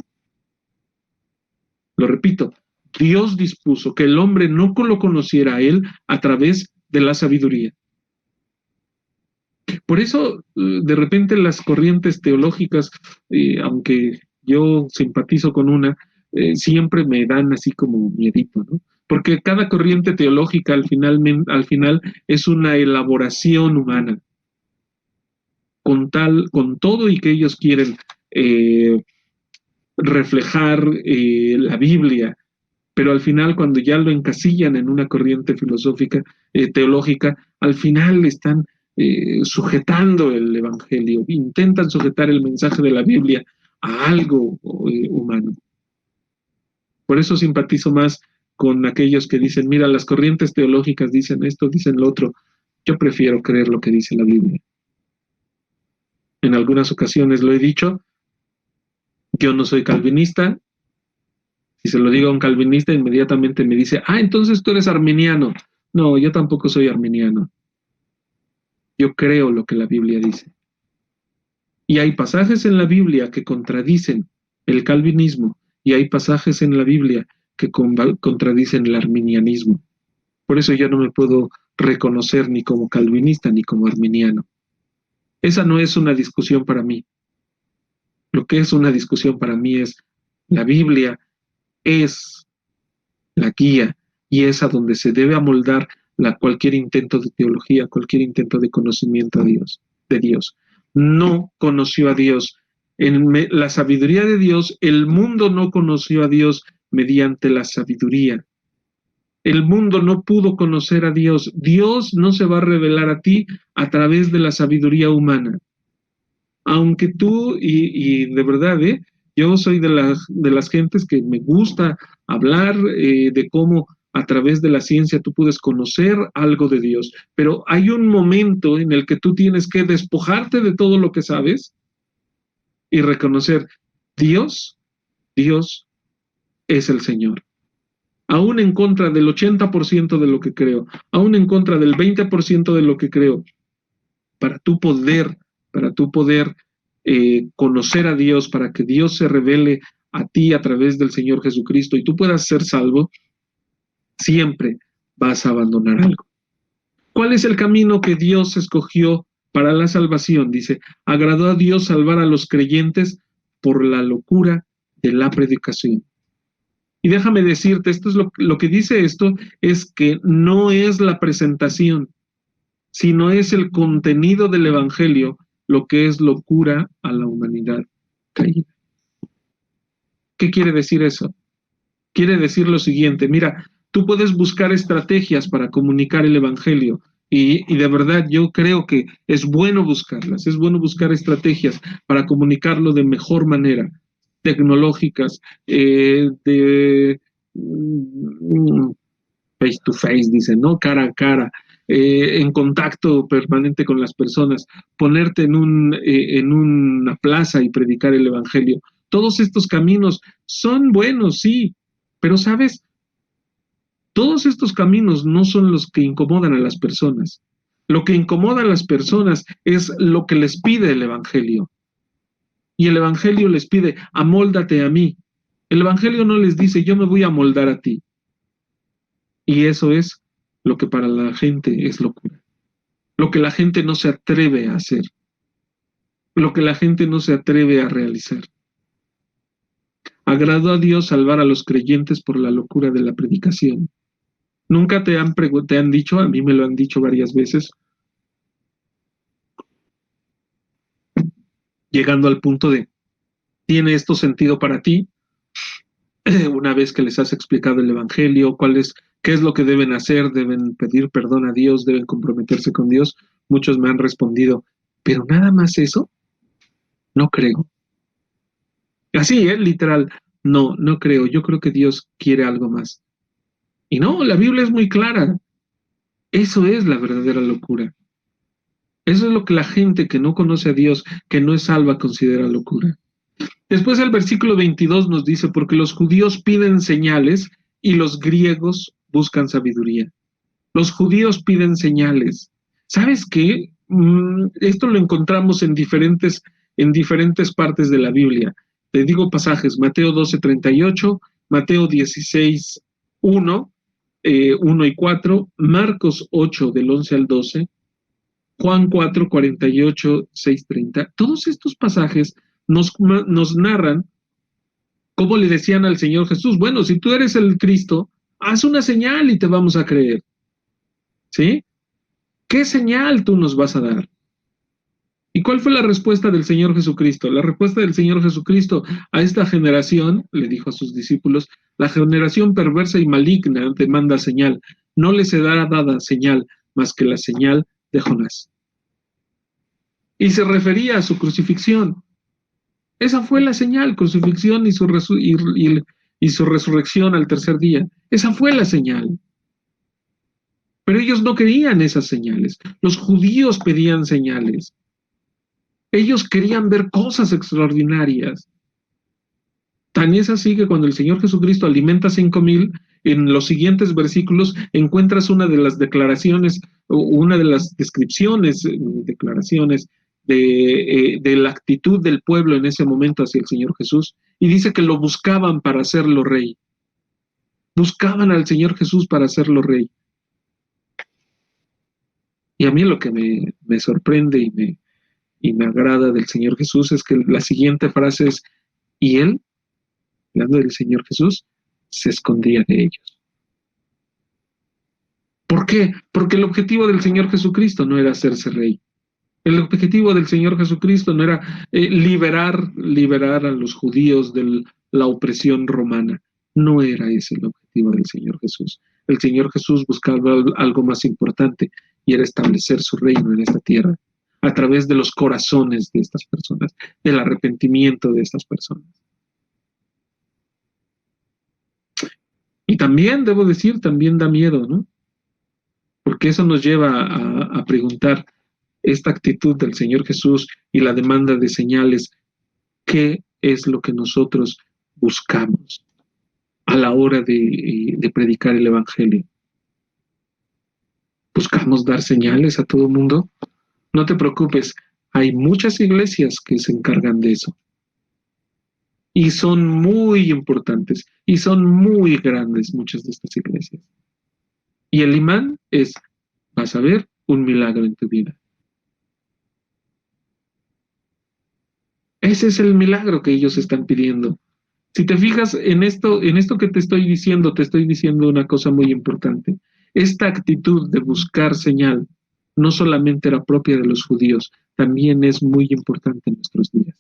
Lo repito, Dios dispuso que el hombre no lo conociera a él a través de la sabiduría. Por eso, de repente, las corrientes teológicas, aunque yo simpatizo con una, siempre me dan así como miedito, ¿no? Porque cada corriente teológica al final es una elaboración humana, con todo y que ellos quieren reflejar la Biblia, pero al final cuando ya lo encasillan en una corriente filosófica, teológica, al final están sujetando el Evangelio, intentan sujetar el mensaje de la Biblia a algo humano. Por eso simpatizo más con aquellos que dicen, mira, las corrientes teológicas dicen esto, dicen lo otro. Yo prefiero creer lo que dice la Biblia. En algunas ocasiones lo he dicho, yo no soy calvinista. Si se lo digo a un calvinista, inmediatamente me dice, entonces tú eres arminiano. No, yo tampoco soy arminiano. Yo creo lo que la Biblia dice. Y hay pasajes en la Biblia que contradicen el calvinismo y hay pasajes en la Biblia que contradicen el arminianismo. Por eso yo no me puedo reconocer ni como calvinista ni como arminiano. Esa no es una discusión para mí. Lo que es una discusión para mí es la Biblia es la guía y es a donde se debe amoldar cualquier intento de teología, cualquier intento de conocimiento de Dios. No conoció a Dios. En la sabiduría de Dios, el mundo no conoció a Dios mediante la sabiduría. El mundo no pudo conocer a Dios. Dios no se va a revelar a ti a través de la sabiduría humana. Aunque tú, y de verdad, yo soy de las gentes que me gusta hablar de cómo a través de la ciencia tú puedes conocer algo de Dios, pero hay un momento en el que tú tienes que despojarte de todo lo que sabes y reconocer, Dios es el Señor. Aún en contra del 80% de lo que creo, aún en contra del 20% de lo que creo, para tú poder conocer a Dios, para que Dios se revele a ti a través del Señor Jesucristo y tú puedas ser salvo, siempre vas a abandonar algo. ¿Cuál es el camino que Dios escogió para la salvación? Dice, agradó a Dios salvar a los creyentes por la locura de la predicación. Y déjame decirte, esto es lo que dice esto, es que no es la presentación, sino es el contenido del Evangelio lo que es locura a la humanidad caída. ¿Qué quiere decir eso? Quiere decir lo siguiente, mira, tú puedes buscar estrategias para comunicar el Evangelio y de verdad yo creo que es bueno buscarlas, es bueno buscar estrategias para comunicarlo de mejor manera, tecnológicas, de face to face, dicen, ¿no? Cara a cara, en contacto permanente con las personas, ponerte en una plaza y predicar el Evangelio. Todos estos caminos son buenos, sí, pero sabes, todos estos caminos no son los que incomodan a las personas. Lo que incomoda a las personas es lo que les pide el Evangelio. Y el Evangelio les pide, amóldate a mí. El Evangelio no les dice, yo me voy a amoldar a ti. Y eso es lo que para la gente es locura. Lo que la gente no se atreve a hacer. Lo que la gente no se atreve a realizar. Agradó a Dios salvar a los creyentes por la locura de la predicación. Nunca te han dicho, a mí me lo han dicho varias veces, llegando al punto de, ¿tiene esto sentido para ti? Una vez que les has explicado el Evangelio, qué es lo que deben hacer, deben pedir perdón a Dios, deben comprometerse con Dios, muchos me han respondido, ¿pero nada más eso? No creo. Así, literal, no creo, yo creo que Dios quiere algo más. Y no, la Biblia es muy clara, eso es la verdadera locura. Eso es lo que la gente que no conoce a Dios, que no es salva, considera locura. Después el versículo 22 nos dice, porque los judíos piden señales y los griegos buscan sabiduría. Los judíos piden señales. ¿Sabes qué? Esto lo encontramos en diferentes partes de la Biblia. Te digo pasajes, Mateo 12:38, Mateo 16:1, 1 y 4, Marcos 8 del 11 al 12, Juan 4:48, 6:30. Todos estos pasajes nos narran cómo le decían al Señor Jesús, bueno, si tú eres el Cristo, haz una señal y te vamos a creer. ¿Sí? ¿Qué señal tú nos vas a dar? ¿Y cuál fue la respuesta del Señor Jesucristo? La respuesta del Señor Jesucristo a esta generación, le dijo a sus discípulos, la generación perversa y maligna demanda señal. No les será dada señal más que la señal de Jonás. Y se refería a su crucifixión. Esa fue la señal, crucifixión y su resurrección al tercer día. Esa fue la señal. Pero ellos no querían esas señales. Los judíos pedían señales. Ellos querían ver cosas extraordinarias. Tan es así que cuando el Señor Jesucristo alimenta a 5,000, en los siguientes versículos encuentras una de las declaraciones, o una de las descripciones, declaraciones de la actitud del pueblo en ese momento hacia el Señor Jesús, y dice que lo buscaban para hacerlo rey. Buscaban al Señor Jesús para hacerlo rey. Y a mí lo que me sorprende y me agrada del Señor Jesús es que la siguiente frase es, y él, hablando del Señor Jesús, se escondía de ellos. ¿Por qué? Porque el objetivo del Señor Jesucristo no era hacerse rey. El objetivo del Señor Jesucristo no era liberar a los judíos de la opresión romana. No era ese el objetivo del Señor Jesús. El Señor Jesús buscaba algo más importante y era establecer su reino en esta tierra a través de los corazones de estas personas, del arrepentimiento de estas personas. Y también, debo decir, también da miedo, ¿no? Porque eso nos lleva a preguntar esta actitud del Señor Jesús y la demanda de señales, ¿qué es lo que nosotros buscamos a la hora de predicar el Evangelio? ¿Buscamos dar señales a todo el mundo? No te preocupes, hay muchas iglesias que se encargan de eso. Y son muy importantes, y son muy grandes muchas de estas iglesias. Y el imán es, vas a ver un milagro en tu vida. Ese es el milagro que ellos están pidiendo. Si te fijas en esto que te estoy diciendo una cosa muy importante. Esta actitud de buscar señal no solamente era propia de los judíos, también es muy importante en nuestros días.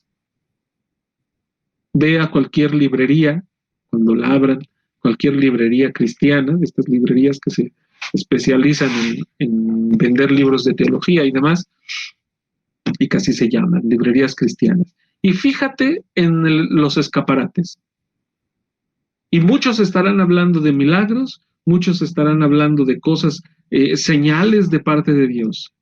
Ve a cualquier librería, cuando la abran, cualquier librería cristiana, de estas librerías que se especializan en vender libros de teología y demás, y casi se llaman librerías cristianas. Y fíjate en los escaparates. Y muchos estarán hablando de milagros, muchos estarán hablando de cosas, señales de parte de Dios.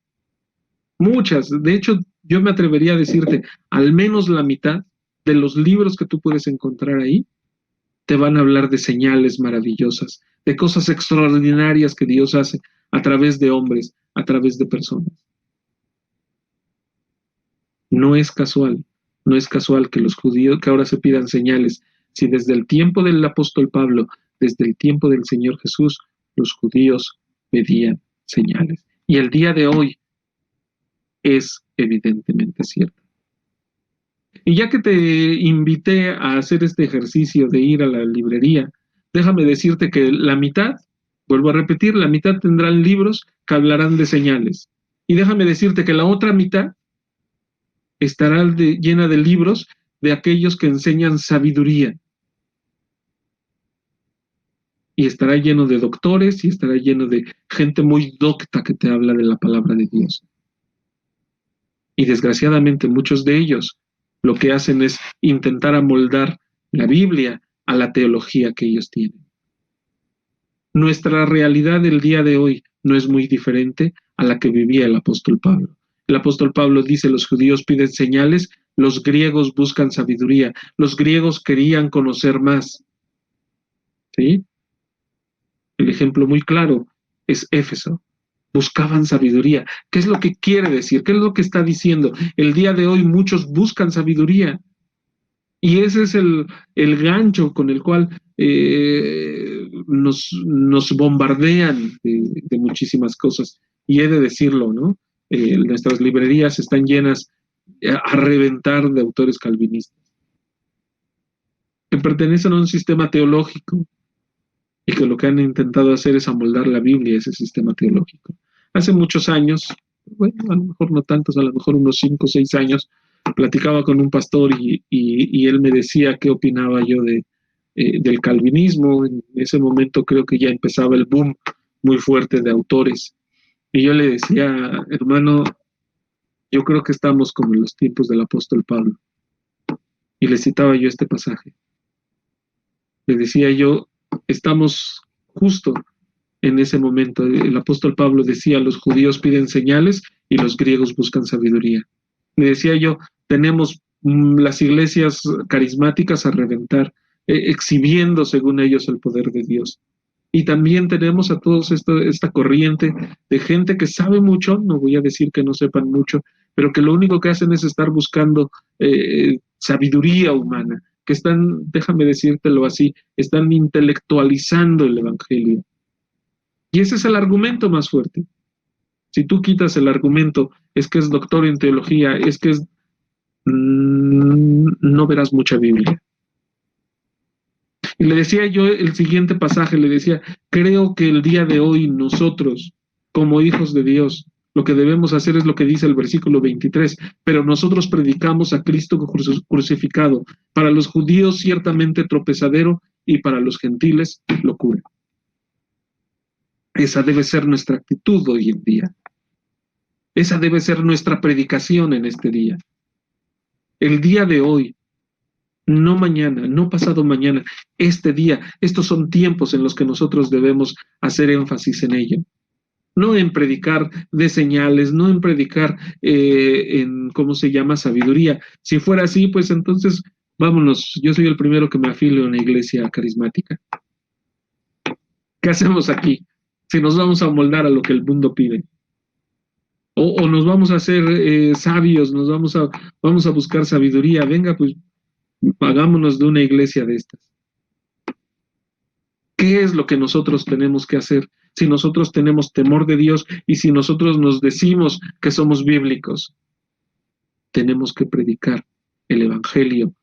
Muchas. De hecho, yo me atrevería a decirte, al menos la mitad de los libros que tú puedes encontrar ahí, te van a hablar de señales maravillosas, de cosas extraordinarias que Dios hace a través de hombres, a través de personas. No es casual que los judíos, que ahora se pidan señales, si desde el tiempo del apóstol Pablo, desde el tiempo del Señor Jesús, los judíos pedían señales. Y el día de hoy es evidentemente cierto. Y ya que te invité a hacer este ejercicio de ir a la librería, déjame decirte que la mitad, vuelvo a repetir, la mitad tendrán libros que hablarán de señales. Y déjame decirte que la otra mitad estará llena de libros de aquellos que enseñan sabiduría. Y estará lleno de doctores y estará lleno de gente muy docta que te habla de la palabra de Dios. Y desgraciadamente muchos de ellos lo que hacen es intentar amoldar la Biblia a la teología que ellos tienen. Nuestra realidad del día de hoy no es muy diferente a la que vivía el apóstol Pablo. El apóstol Pablo dice, los judíos piden señales, los griegos buscan sabiduría. Los griegos querían conocer más. ¿Sí? El ejemplo muy claro es Éfeso. Buscaban sabiduría. ¿Qué es lo que quiere decir? ¿Qué es lo que está diciendo? El día de hoy muchos buscan sabiduría. Y ese es el gancho con el cual nos bombardean de muchísimas cosas. Y he de decirlo, ¿no? Nuestras librerías están llenas a reventar de autores calvinistas que pertenecen a un sistema teológico y que lo que han intentado hacer es amoldar la Biblia a ese sistema teológico. Hace muchos años, bueno, a lo mejor no tantos, a lo mejor unos 5 o 6 años, platicaba con un pastor y él me decía qué opinaba yo del calvinismo. En ese momento creo que ya empezaba el boom muy fuerte de autores. Y yo le decía, hermano, yo creo que estamos como en los tiempos del apóstol Pablo. Y le citaba yo este pasaje. Le decía yo, estamos justo en ese momento. El apóstol Pablo decía, los judíos piden señales y los griegos buscan sabiduría. Le decía yo, tenemos las iglesias carismáticas a reventar, exhibiendo según ellos el poder de Dios. Y también tenemos a todos esta corriente de gente que sabe mucho, no voy a decir que no sepan mucho, pero que lo único que hacen es estar buscando sabiduría humana, que están, déjame decírtelo así, están intelectualizando el Evangelio. Y ese es el argumento más fuerte. Si tú quitas el argumento, es que es doctor en teología, es que es... no verás mucha Biblia. Y le decía yo el siguiente pasaje, le decía, creo que el día de hoy nosotros, como hijos de Dios, lo que debemos hacer es lo que dice el versículo 23, pero nosotros predicamos a Cristo crucificado, para los judíos ciertamente tropezadero y para los gentiles locura. Esa debe ser nuestra actitud hoy en día. Esa debe ser nuestra predicación en este día. El día de hoy, no mañana, no pasado mañana, este día, estos son tiempos en los que nosotros debemos hacer énfasis en ello. No en predicar de señales, no en predicar en, ¿cómo se llama?, sabiduría. Si fuera así, pues entonces, vámonos, yo soy el primero que me afilio a una iglesia carismática. ¿Qué hacemos aquí? Si nos vamos a moldar a lo que el mundo pide. O nos vamos a hacer sabios, vamos a buscar sabiduría. Venga, pues hagámonos de una iglesia de estas. ¿Qué es lo que nosotros tenemos que hacer si nosotros tenemos temor de Dios y si nosotros nos decimos que somos bíblicos? Tenemos que predicar el Evangelio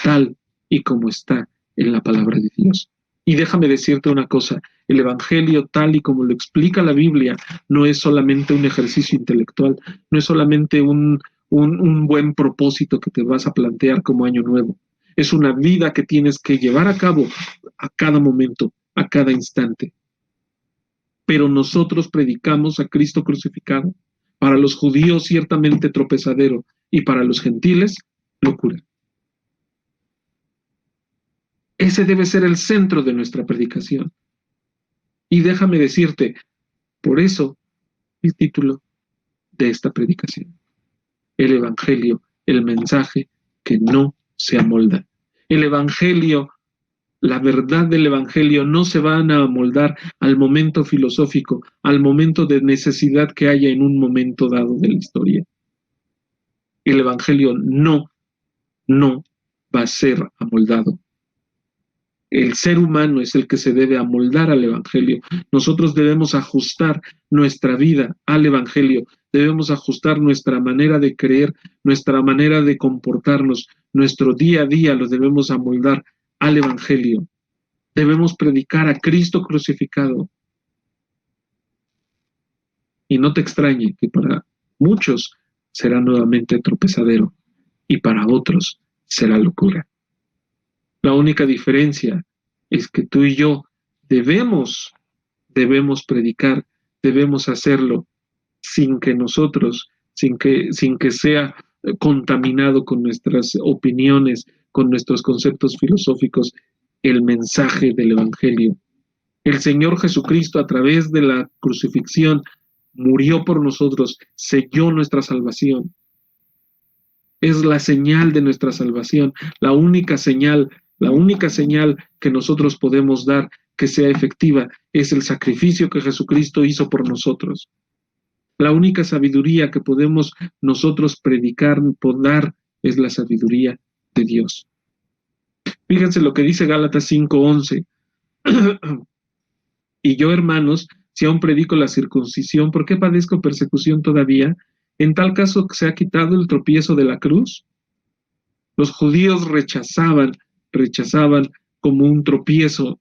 tal y como está en la palabra de Dios. Y déjame decirte una cosa, el Evangelio tal y como lo explica la Biblia no es solamente un ejercicio intelectual, no es solamente un buen propósito que te vas a plantear como año nuevo. Es una vida que tienes que llevar a cabo a cada momento, a cada instante. Pero nosotros predicamos a Cristo crucificado, para los judíos ciertamente tropezadero y para los gentiles locura. Ese debe ser el centro de nuestra predicación. Y déjame decirte, por eso el título de esta predicación. El Evangelio, el mensaje que no se amolda. El Evangelio, la verdad del Evangelio no se van a amoldar al momento filosófico, al momento de necesidad que haya en un momento dado de la historia. El Evangelio no va a ser amoldado. El ser humano es el que se debe amoldar al Evangelio. Nosotros debemos ajustar nuestra vida al Evangelio. Debemos ajustar nuestra manera de creer, nuestra manera de comportarnos, nuestro día a día lo debemos amoldar al Evangelio. Debemos predicar a Cristo crucificado. Y no te extrañe que para muchos será nuevamente tropezadero y para otros será locura. La única diferencia es que tú y yo debemos predicar, debemos hacerlo sin que nosotros, sin que sea contaminado con nuestras opiniones, con nuestros conceptos filosóficos, el mensaje del Evangelio. El Señor Jesucristo, a través de la crucifixión, murió por nosotros, selló nuestra salvación. Es la señal de nuestra salvación, la única señal que nosotros podemos dar que sea efectiva es el sacrificio que Jesucristo hizo por nosotros. La única sabiduría que podemos nosotros predicar, dar, es la sabiduría de Dios. Fíjense lo que dice Gálatas 5:11. Y yo, hermanos, si aún predico la circuncisión, ¿por qué padezco persecución todavía? En tal caso, ¿se ha quitado el tropiezo de la cruz? Los judíos rechazaban como un tropiezo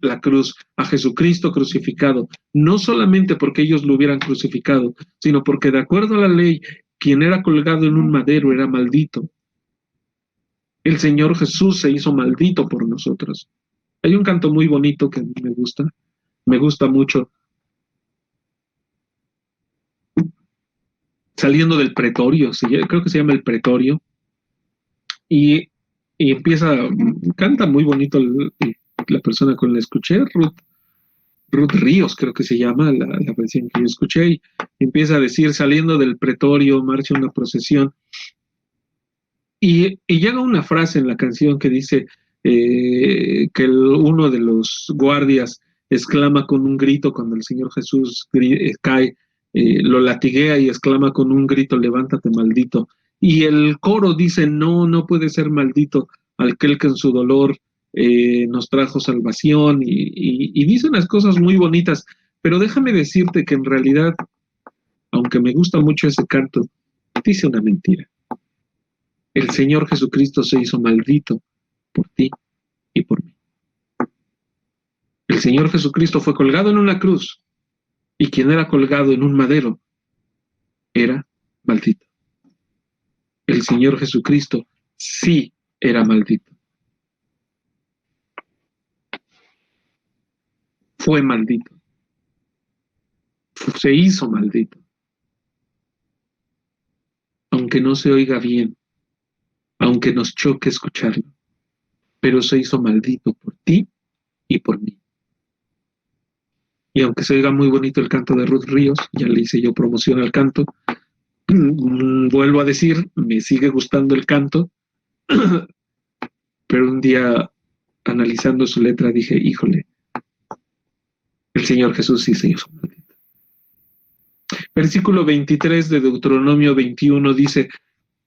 la cruz, a Jesucristo crucificado, no solamente porque ellos lo hubieran crucificado, sino porque de acuerdo a la ley, quien era colgado en un madero era maldito. El Señor Jesús se hizo maldito por nosotros. Hay un canto muy bonito que a mí me gusta mucho. Saliendo del pretorio, creo que se llama el pretorio, y empieza, canta muy bonito la persona con la que escuché, Ruth Ríos, creo que se llama la versión que yo escuché, y empieza a decir, saliendo del pretorio, marcha una procesión, y llega una frase en la canción que dice que uno de los guardias exclama con un grito cuando el Señor Jesús cae, lo latiguea y exclama con un grito, levántate maldito. Y el coro dice, no, no puede ser maldito aquel que en su dolor nos trajo salvación y dicen las cosas muy bonitas, pero déjame decirte que en realidad, aunque me gusta mucho ese canto, dice una mentira. El Señor Jesucristo se hizo maldito por ti y por mí. El Señor Jesucristo fue colgado en una cruz y quien era colgado en un madero era maldito. El Señor Jesucristo sí era maldito. Fue maldito. Se hizo maldito. Aunque no se oiga bien, aunque nos choque escucharlo, pero se hizo maldito por ti y por mí. Y aunque se oiga muy bonito el canto de Ruth Ríos, ya le hice yo promoción al canto, vuelvo a decir, me sigue gustando el canto, pero un día analizando su letra dije, híjole, el Señor Jesús sí se hizo maldito. Versículo 23 de Deuteronomio 21 dice,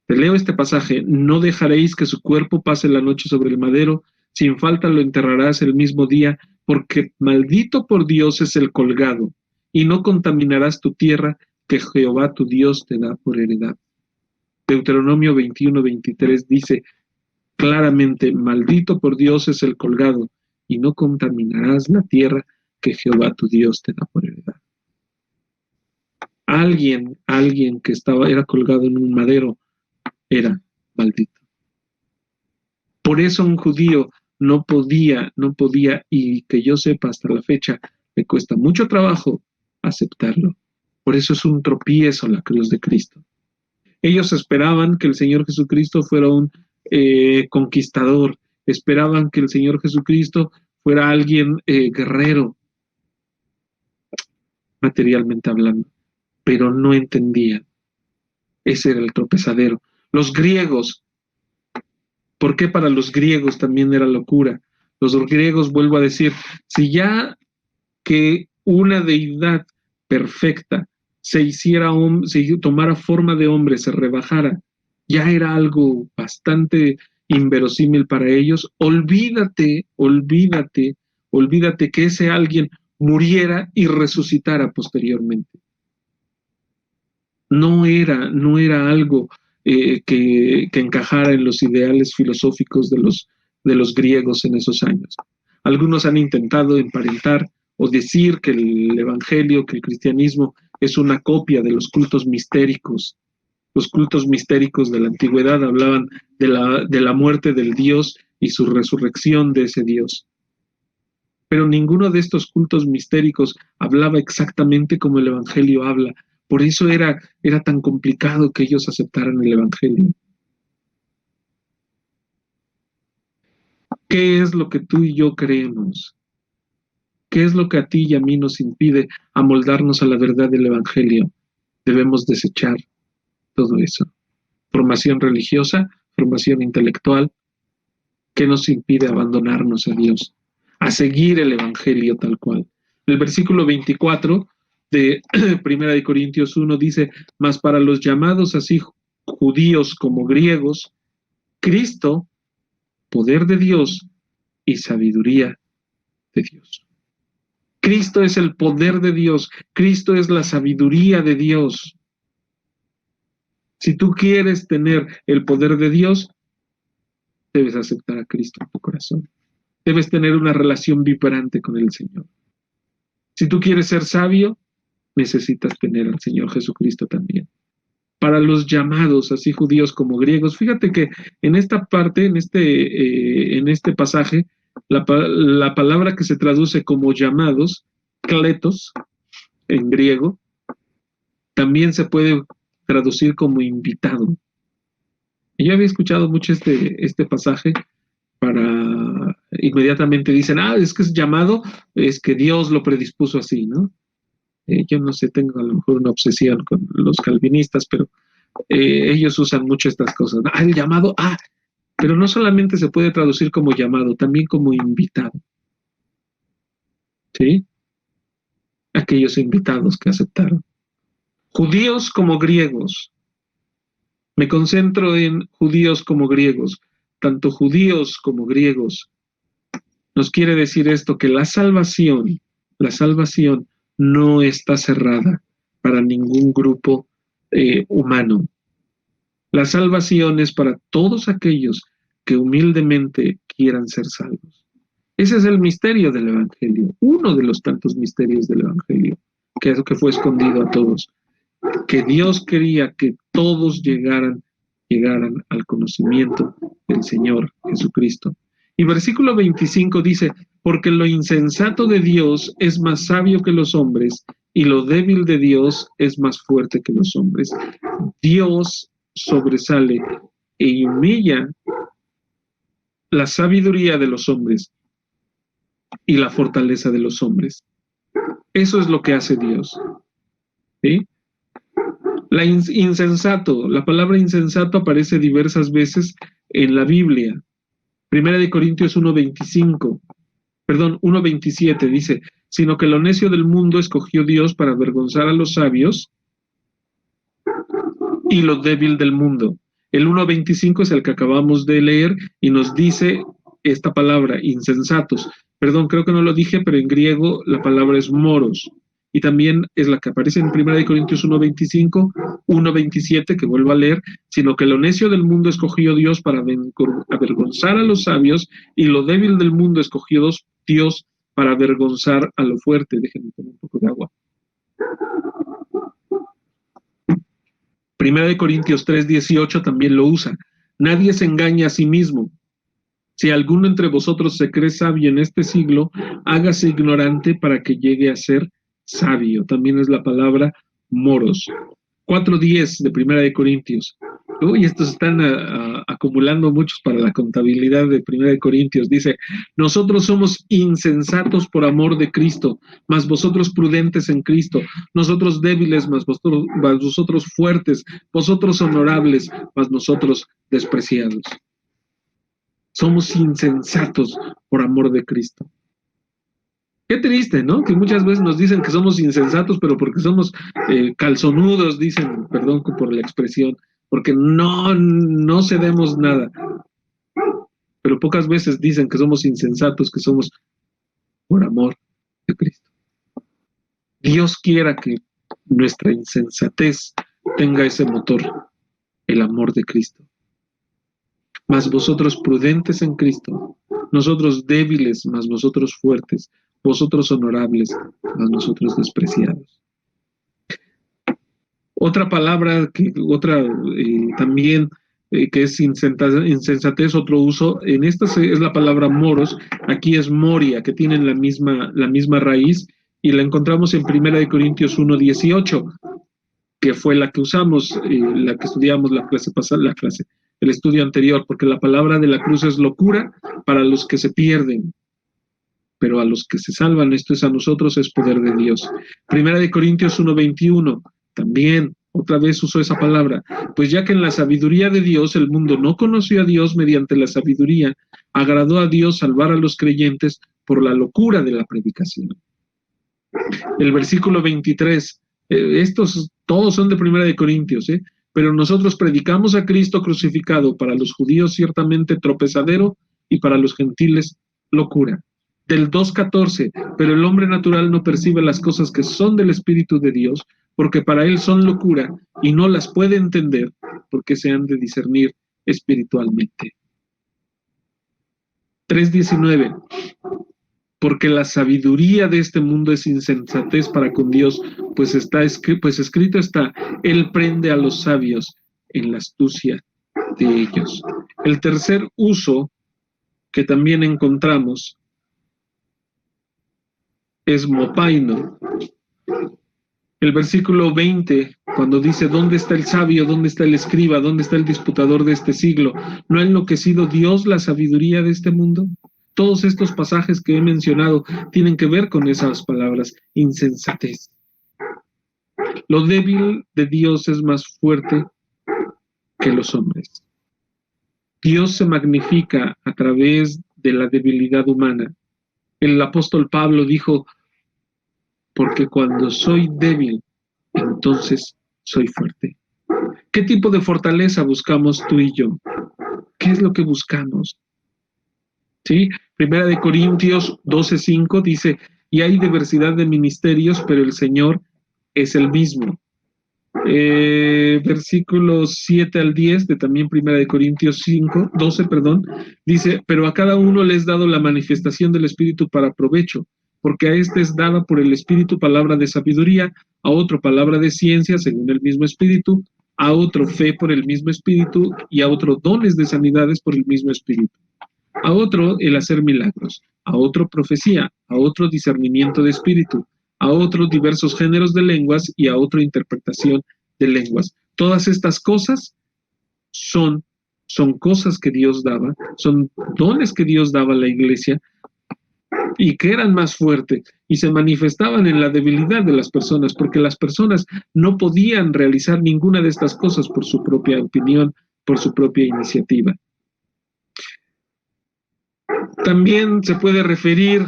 te leo este pasaje, no dejaréis que su cuerpo pase la noche sobre el madero, sin falta lo enterrarás el mismo día, porque maldito por Dios es el colgado, y no contaminarás tu tierra que Jehová tu Dios te da por heredad. Deuteronomio 21-23 dice claramente, maldito por Dios es el colgado, y no contaminarás la tierra que Jehová tu Dios te da por heredad. Alguien que era colgado en un madero, era maldito. Por eso un judío no podía, y que yo sepa hasta la fecha, le cuesta mucho trabajo aceptarlo. Por eso es un tropiezo la cruz de Cristo. Ellos esperaban que el Señor Jesucristo fuera un conquistador, esperaban que el Señor Jesucristo fuera alguien guerrero, materialmente hablando, pero no entendían. Ese era el tropezadero. Los griegos, ¿por qué para los griegos también era locura? Los griegos, vuelvo a decir, si ya que una deidad perfecta se tomara forma de hombre, se rebajara, ya era algo bastante inverosímil para ellos. Olvídate que ese alguien muriera y resucitara posteriormente. No era algo que encajara en los ideales filosóficos de los griegos en esos años. Algunos han intentado emparentar o decir que el evangelio, que el cristianismo es una copia de los cultos mistéricos. Los cultos mistéricos de la antigüedad hablaban de la muerte del Dios y su resurrección de ese Dios. Pero ninguno de estos cultos mistéricos hablaba exactamente como el evangelio habla. Por eso era tan complicado que ellos aceptaran el evangelio. ¿Qué es lo que tú y yo creemos? ¿Qué es lo que a ti y a mí nos impide amoldarnos a la verdad del evangelio? Debemos desechar todo eso. Formación religiosa, formación intelectual, ¿qué nos impide abandonarnos a Dios? A seguir el evangelio tal cual. El versículo 24 de 1 Corintios 1 dice, mas para los llamados así judíos como griegos, Cristo, poder de Dios y sabiduría de Dios. Cristo es el poder de Dios, Cristo es la sabiduría de Dios. Si tú quieres tener el poder de Dios, debes aceptar a Cristo en tu corazón. Debes tener una relación vibrante con el Señor. Si tú quieres ser sabio, necesitas tener al Señor Jesucristo también. Para los llamados, así judíos como griegos, fíjate que en esta parte, en este pasaje, la palabra que se traduce como llamados, kletos, en griego, también se puede traducir como invitado. Y yo había escuchado mucho este pasaje para inmediatamente dicen, es que es llamado, es que Dios lo predispuso así, ¿no? Yo no sé, tengo a lo mejor una obsesión con los calvinistas, pero ellos usan mucho estas cosas, ¿no? El llamado, pero no solamente se puede traducir como llamado, también como invitado, ¿sí? Aquellos invitados que aceptaron. Judíos como griegos. Me concentro en judíos como griegos. Tanto judíos como griegos. Nos quiere decir esto, que la salvación no está cerrada para ningún grupo humano. La salvación es para todos aquellos que humildemente quieran ser salvos. Ese es el misterio del Evangelio, uno de los tantos misterios del Evangelio, que fue escondido a todos, que Dios quería que todos llegaran al conocimiento del Señor Jesucristo. Y versículo 25 dice, porque lo insensato de Dios es más sabio que los hombres, y lo débil de Dios es más fuerte que los hombres. Dios sobresale e humilla la sabiduría de los hombres y la fortaleza de los hombres. Eso es lo que hace Dios. ¿Sí? La palabra insensato aparece diversas veces en la Biblia. Primera de Corintios 1:27 dice, sino que lo necio del mundo escogió Dios para avergonzar a los sabios y lo débil del mundo. El 1:25 es el que acabamos de leer y nos dice esta palabra, insensatos. Perdón, creo que no lo dije, pero en griego la palabra es moros. Y también es la que aparece en 1 Corintios 1:25, 1:27, que vuelvo a leer, sino que lo necio del mundo escogió Dios para avergonzar a los sabios y lo débil del mundo escogió Dios para avergonzar a lo fuerte. Déjenme tomar un poco de agua. 1 Corintios 3:18 también lo usa. Nadie se engaña a sí mismo. Si alguno entre vosotros se cree sabio en este siglo, hágase ignorante para que llegue a ser sabio. También es la palabra moros. 4:10 de 1 Corintios. Uy, estos están acumulando muchos para la contabilidad de 1 Corintios. Dice, nosotros somos insensatos por amor de Cristo, mas vosotros prudentes en Cristo, nosotros débiles, mas vosotros fuertes, vosotros honorables, mas nosotros despreciados. Somos insensatos por amor de Cristo. Qué triste, ¿no? Que muchas veces nos dicen que somos insensatos, pero porque somos calzonudos, dicen, perdón por la expresión, porque no cedemos nada. Pero pocas veces dicen que somos insensatos, que somos por amor de Cristo. Dios quiera que nuestra insensatez tenga ese motor, el amor de Cristo. Mas vosotros prudentes en Cristo, nosotros débiles, mas vosotros fuertes, vosotros honorables, mas nosotros despreciados. Otra palabra, también que es insensatez, otro uso, en esta es la palabra moros, aquí es moria, que tienen la misma raíz, y la encontramos en 1 Corintios 1:18, que fue la que usamos, la que estudiamos la clase pasada, el estudio anterior, porque la palabra de la cruz es locura para los que se pierden, pero a los que se salvan, esto es a nosotros, es poder de Dios. 1 Corintios 1:21, también otra vez usó esa palabra, pues ya que en la sabiduría de Dios el mundo no conoció a Dios mediante la sabiduría, agradó a Dios salvar a los creyentes por la locura de la predicación. El versículo 23, estos todos son de 1 Corintios, pero nosotros predicamos a Cristo crucificado, para los judíos ciertamente tropezadero y para los gentiles locura. Del 2:14, pero el hombre natural no percibe las cosas que son del Espíritu de Dios, porque para él son locura y no las puede entender, porque se han de discernir espiritualmente. 3:19, porque la sabiduría de este mundo es insensatez para con Dios, pues escrito está, Él prende a los sabios en la astucia de ellos. El tercer uso que también encontramos es mopaino. El versículo 20, cuando dice, ¿dónde está el sabio? ¿Dónde está el escriba? ¿Dónde está el disputador de este siglo? ¿No ha enloquecido Dios la sabiduría de este mundo? Todos estos pasajes que he mencionado tienen que ver con esas palabras, insensatez. Lo débil de Dios es más fuerte que los hombres. Dios se magnifica a través de la debilidad humana. El apóstol Pablo dijo, porque cuando soy débil, entonces soy fuerte. ¿Qué tipo de fortaleza buscamos tú y yo? ¿Qué es lo que buscamos? ¿Sí? Primera de Corintios 12:5 dice, y hay diversidad de ministerios, pero el Señor es el mismo. Versículos 7 al 10 de también Primera de Corintios 12, dice, pero a cada uno le es dado la manifestación del Espíritu para provecho, porque a este es dada por el Espíritu palabra de sabiduría, a otro palabra de ciencia según el mismo Espíritu, a otro fe por el mismo Espíritu y a otro dones de sanidades por el mismo Espíritu, a otro el hacer milagros, a otro profecía, a otro discernimiento de espíritu, a otros diversos géneros de lenguas y a otro interpretación de lenguas. Todas estas cosas son cosas que Dios daba, son dones que Dios daba a la iglesia y que eran más fuertes y se manifestaban en la debilidad de las personas, porque las personas no podían realizar ninguna de estas cosas por su propia opinión, por su propia iniciativa. También se puede referir,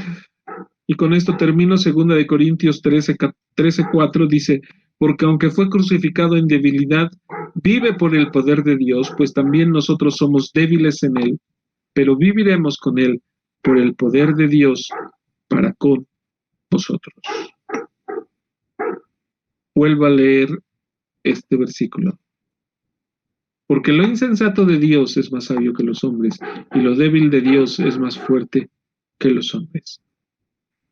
y con esto termino, 2 Corintios 13:4 dice, porque aunque fue crucificado en debilidad, vive por el poder de Dios, pues también nosotros somos débiles en él, pero viviremos con él por el poder de Dios para con nosotros. Vuelvo a leer este versículo. Porque lo insensato de Dios es más sabio que los hombres, y lo débil de Dios es más fuerte que los hombres.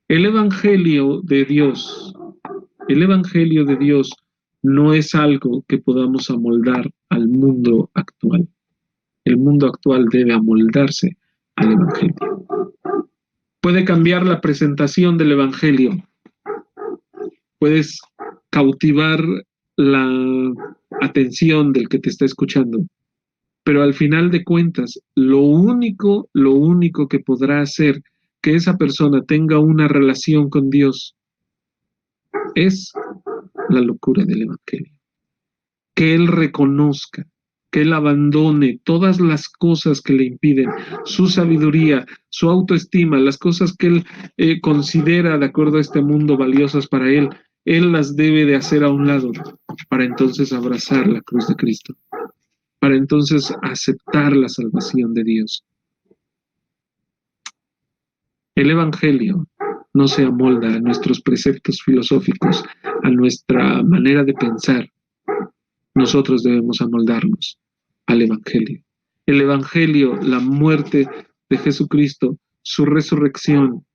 El evangelio de Dios no es algo que podamos amoldar al mundo actual. El mundo actual debe amoldarse al evangelio. Puede cambiar la presentación del evangelio. Puedes cautivar la atención del que te está escuchando. Pero al final de cuentas, lo único que podrá hacer que esa persona tenga una relación con Dios es la locura del evangelio. Que él reconozca, que él abandone todas las cosas que le impiden, su sabiduría, su autoestima, las cosas que él considera de acuerdo a este mundo valiosas para él las debe de hacer a un lado para entonces abrazar la cruz de Cristo, para entonces aceptar la salvación de Dios. El evangelio no se amolda a nuestros preceptos filosóficos, a nuestra manera de pensar. Nosotros debemos amoldarnos al evangelio. El evangelio, la muerte de Jesucristo, su resurrección,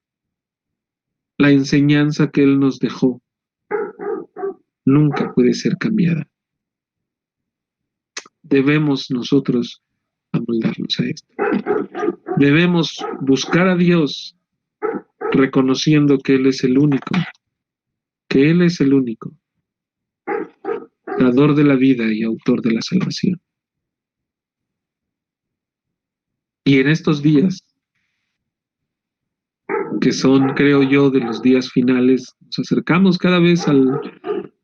la enseñanza que Él nos dejó, nunca puede ser cambiada. Debemos nosotros amoldarnos a esto. Debemos buscar a Dios reconociendo que Él es el único, dador de la vida y autor de la salvación. Y en estos días, que son, creo yo, de los días finales, nos acercamos cada vez a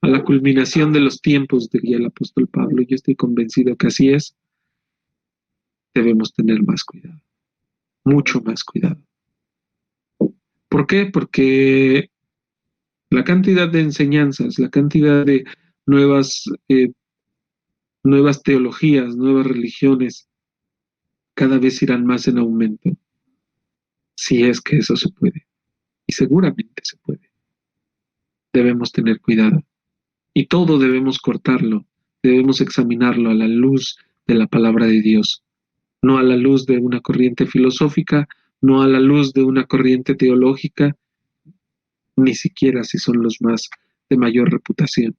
la culminación de los tiempos, diría el apóstol Pablo. Yo estoy convencido que así es. Debemos tener más cuidado, mucho más cuidado. ¿Por qué? Porque la cantidad de enseñanzas, la cantidad de nuevas teologías, nuevas religiones, cada vez irán más en aumento, si es que eso se puede. Y seguramente se puede. Debemos tener cuidado. Y todo debemos cortarlo, debemos examinarlo a la luz de la palabra de Dios, no a la luz de una corriente filosófica, no a la luz de una corriente teológica, ni siquiera si son los más de mayor reputación.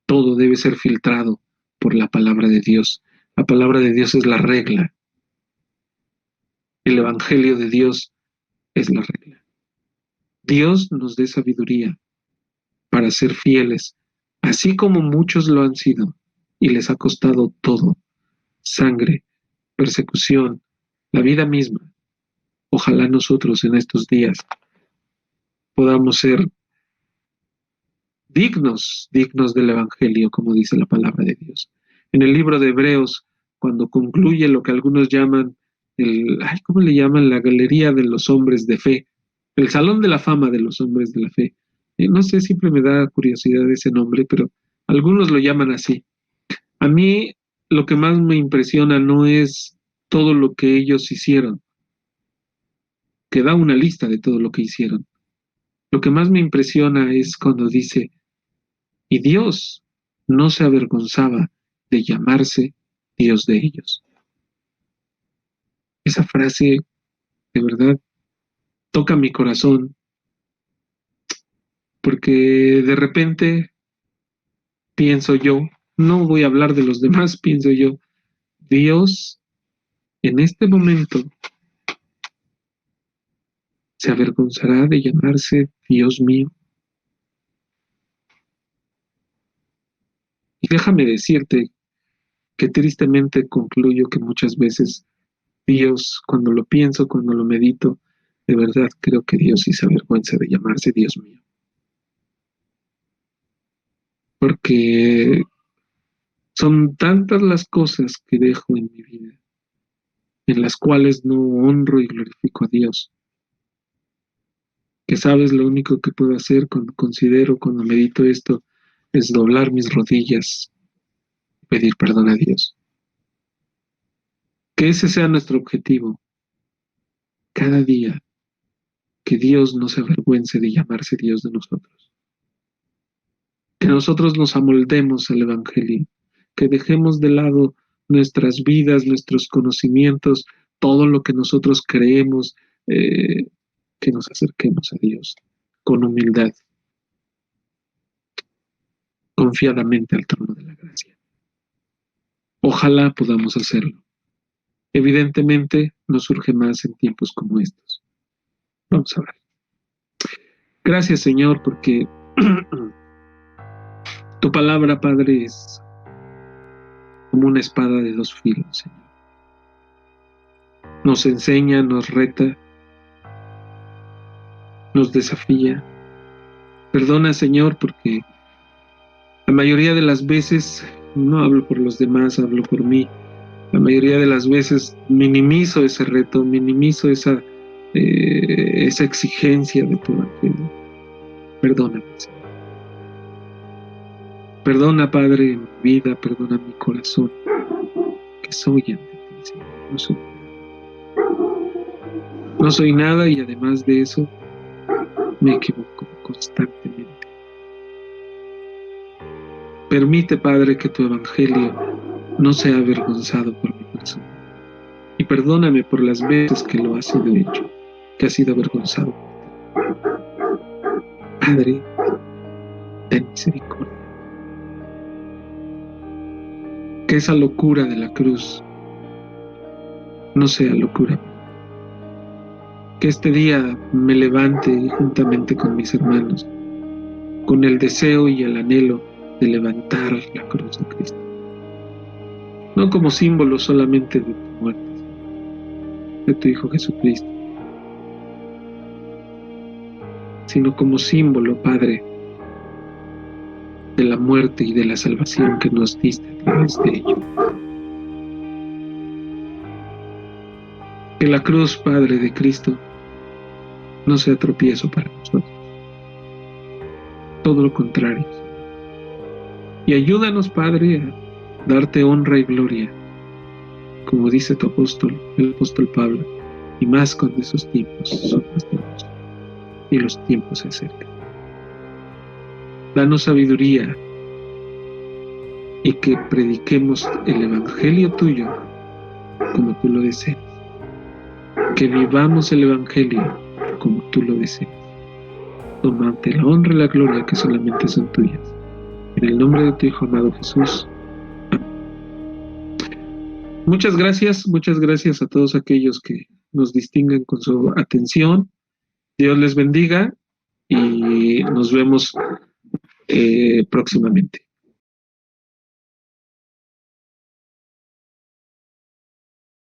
Todo debe ser filtrado por la palabra de Dios. La palabra de Dios es la regla. El evangelio de Dios es la regla. Dios nos dé sabiduría para ser fieles, así como muchos lo han sido, y les ha costado todo: sangre, persecución, la vida misma. Ojalá nosotros en estos días podamos ser dignos del evangelio, como dice la palabra de Dios. En el libro de Hebreos, cuando concluye lo que algunos llaman ¿cómo le llaman? La galería de los hombres de fe, el salón de la fama de los hombres de la fe. No sé, siempre me da curiosidad ese nombre, pero Algunos lo llaman así. A mí lo que más me impresiona no es todo lo que ellos hicieron, que da una lista de todo lo que hicieron. Lo que más me impresiona es cuando dice, y Dios no se avergonzaba de llamarse Dios de ellos. Esa frase, de verdad, toca mi corazón, porque de repente pienso yo, no voy a hablar de los demás, pienso yo, Dios en este momento se avergonzará de llamarse Dios mío. Y déjame decirte que tristemente concluyo que muchas veces Dios, cuando lo pienso, cuando lo medito, de verdad creo que Dios sí se avergüenza de llamarse Dios mío. Porque son tantas las cosas que dejo en mi vida, en las cuales no honro y glorifico a Dios, que sabes, lo único que puedo hacer cuando considero, cuando medito esto, es doblar mis rodillas y pedir perdón a Dios. Que ese sea nuestro objetivo, cada día, que Dios no se avergüence de llamarse Dios de nosotros. Que nosotros nos amoldemos al Evangelio, que dejemos de lado nuestras vidas, nuestros conocimientos, todo lo que nosotros creemos, que nos acerquemos a Dios con humildad, confiadamente al trono de la gracia. Ojalá podamos hacerlo. Evidentemente nos surge más en tiempos como estos. Vamos a ver. Gracias, Señor, porque tu palabra, Padre, es como una espada de dos filos, Señor. Nos enseña, nos reta, nos desafía. Perdona, Señor, porque la mayoría de las veces, no hablo por los demás, hablo por mí, la mayoría de las veces minimizo ese reto, minimizo esa exigencia de tu evangelio. Perdóname, Señor. Perdona, Padre, mi vida, perdona mi corazón, que soy ante ti, Señor. No soy nada y además de eso me equivoco constantemente. Permite, Padre, que tu evangelio no sea avergonzado por mi persona. Y perdóname por las veces que lo ha sido hecho, que ha sido avergonzado. Padre, ten misericordia. Que esa locura de la cruz no sea locura. Que este día me levante juntamente con mis hermanos, con el deseo y el anhelo de levantar la cruz de Cristo. No como símbolo solamente de tu muerte, de tu Hijo Jesucristo, sino como símbolo, Padre, de la muerte y de la salvación que nos diste a través de ello. Que la cruz, Padre, de Cristo no sea tropiezo para nosotros. Todo lo contrario. Y ayúdanos, Padre, a darte honra y gloria, como dice tu apóstol, el apóstol Pablo, y más cuando esos tiempos son más tiempos y los tiempos se acercan. Danos sabiduría y que prediquemos el evangelio tuyo como tú lo deseas. Que vivamos el evangelio como tú lo deseas. Tomante la honra y la gloria que solamente son tuyas. En el nombre de tu Hijo amado Jesús. Amén. Muchas gracias a todos aquellos que nos distinguen con su atención. Dios les bendiga y nos vemos próximamente.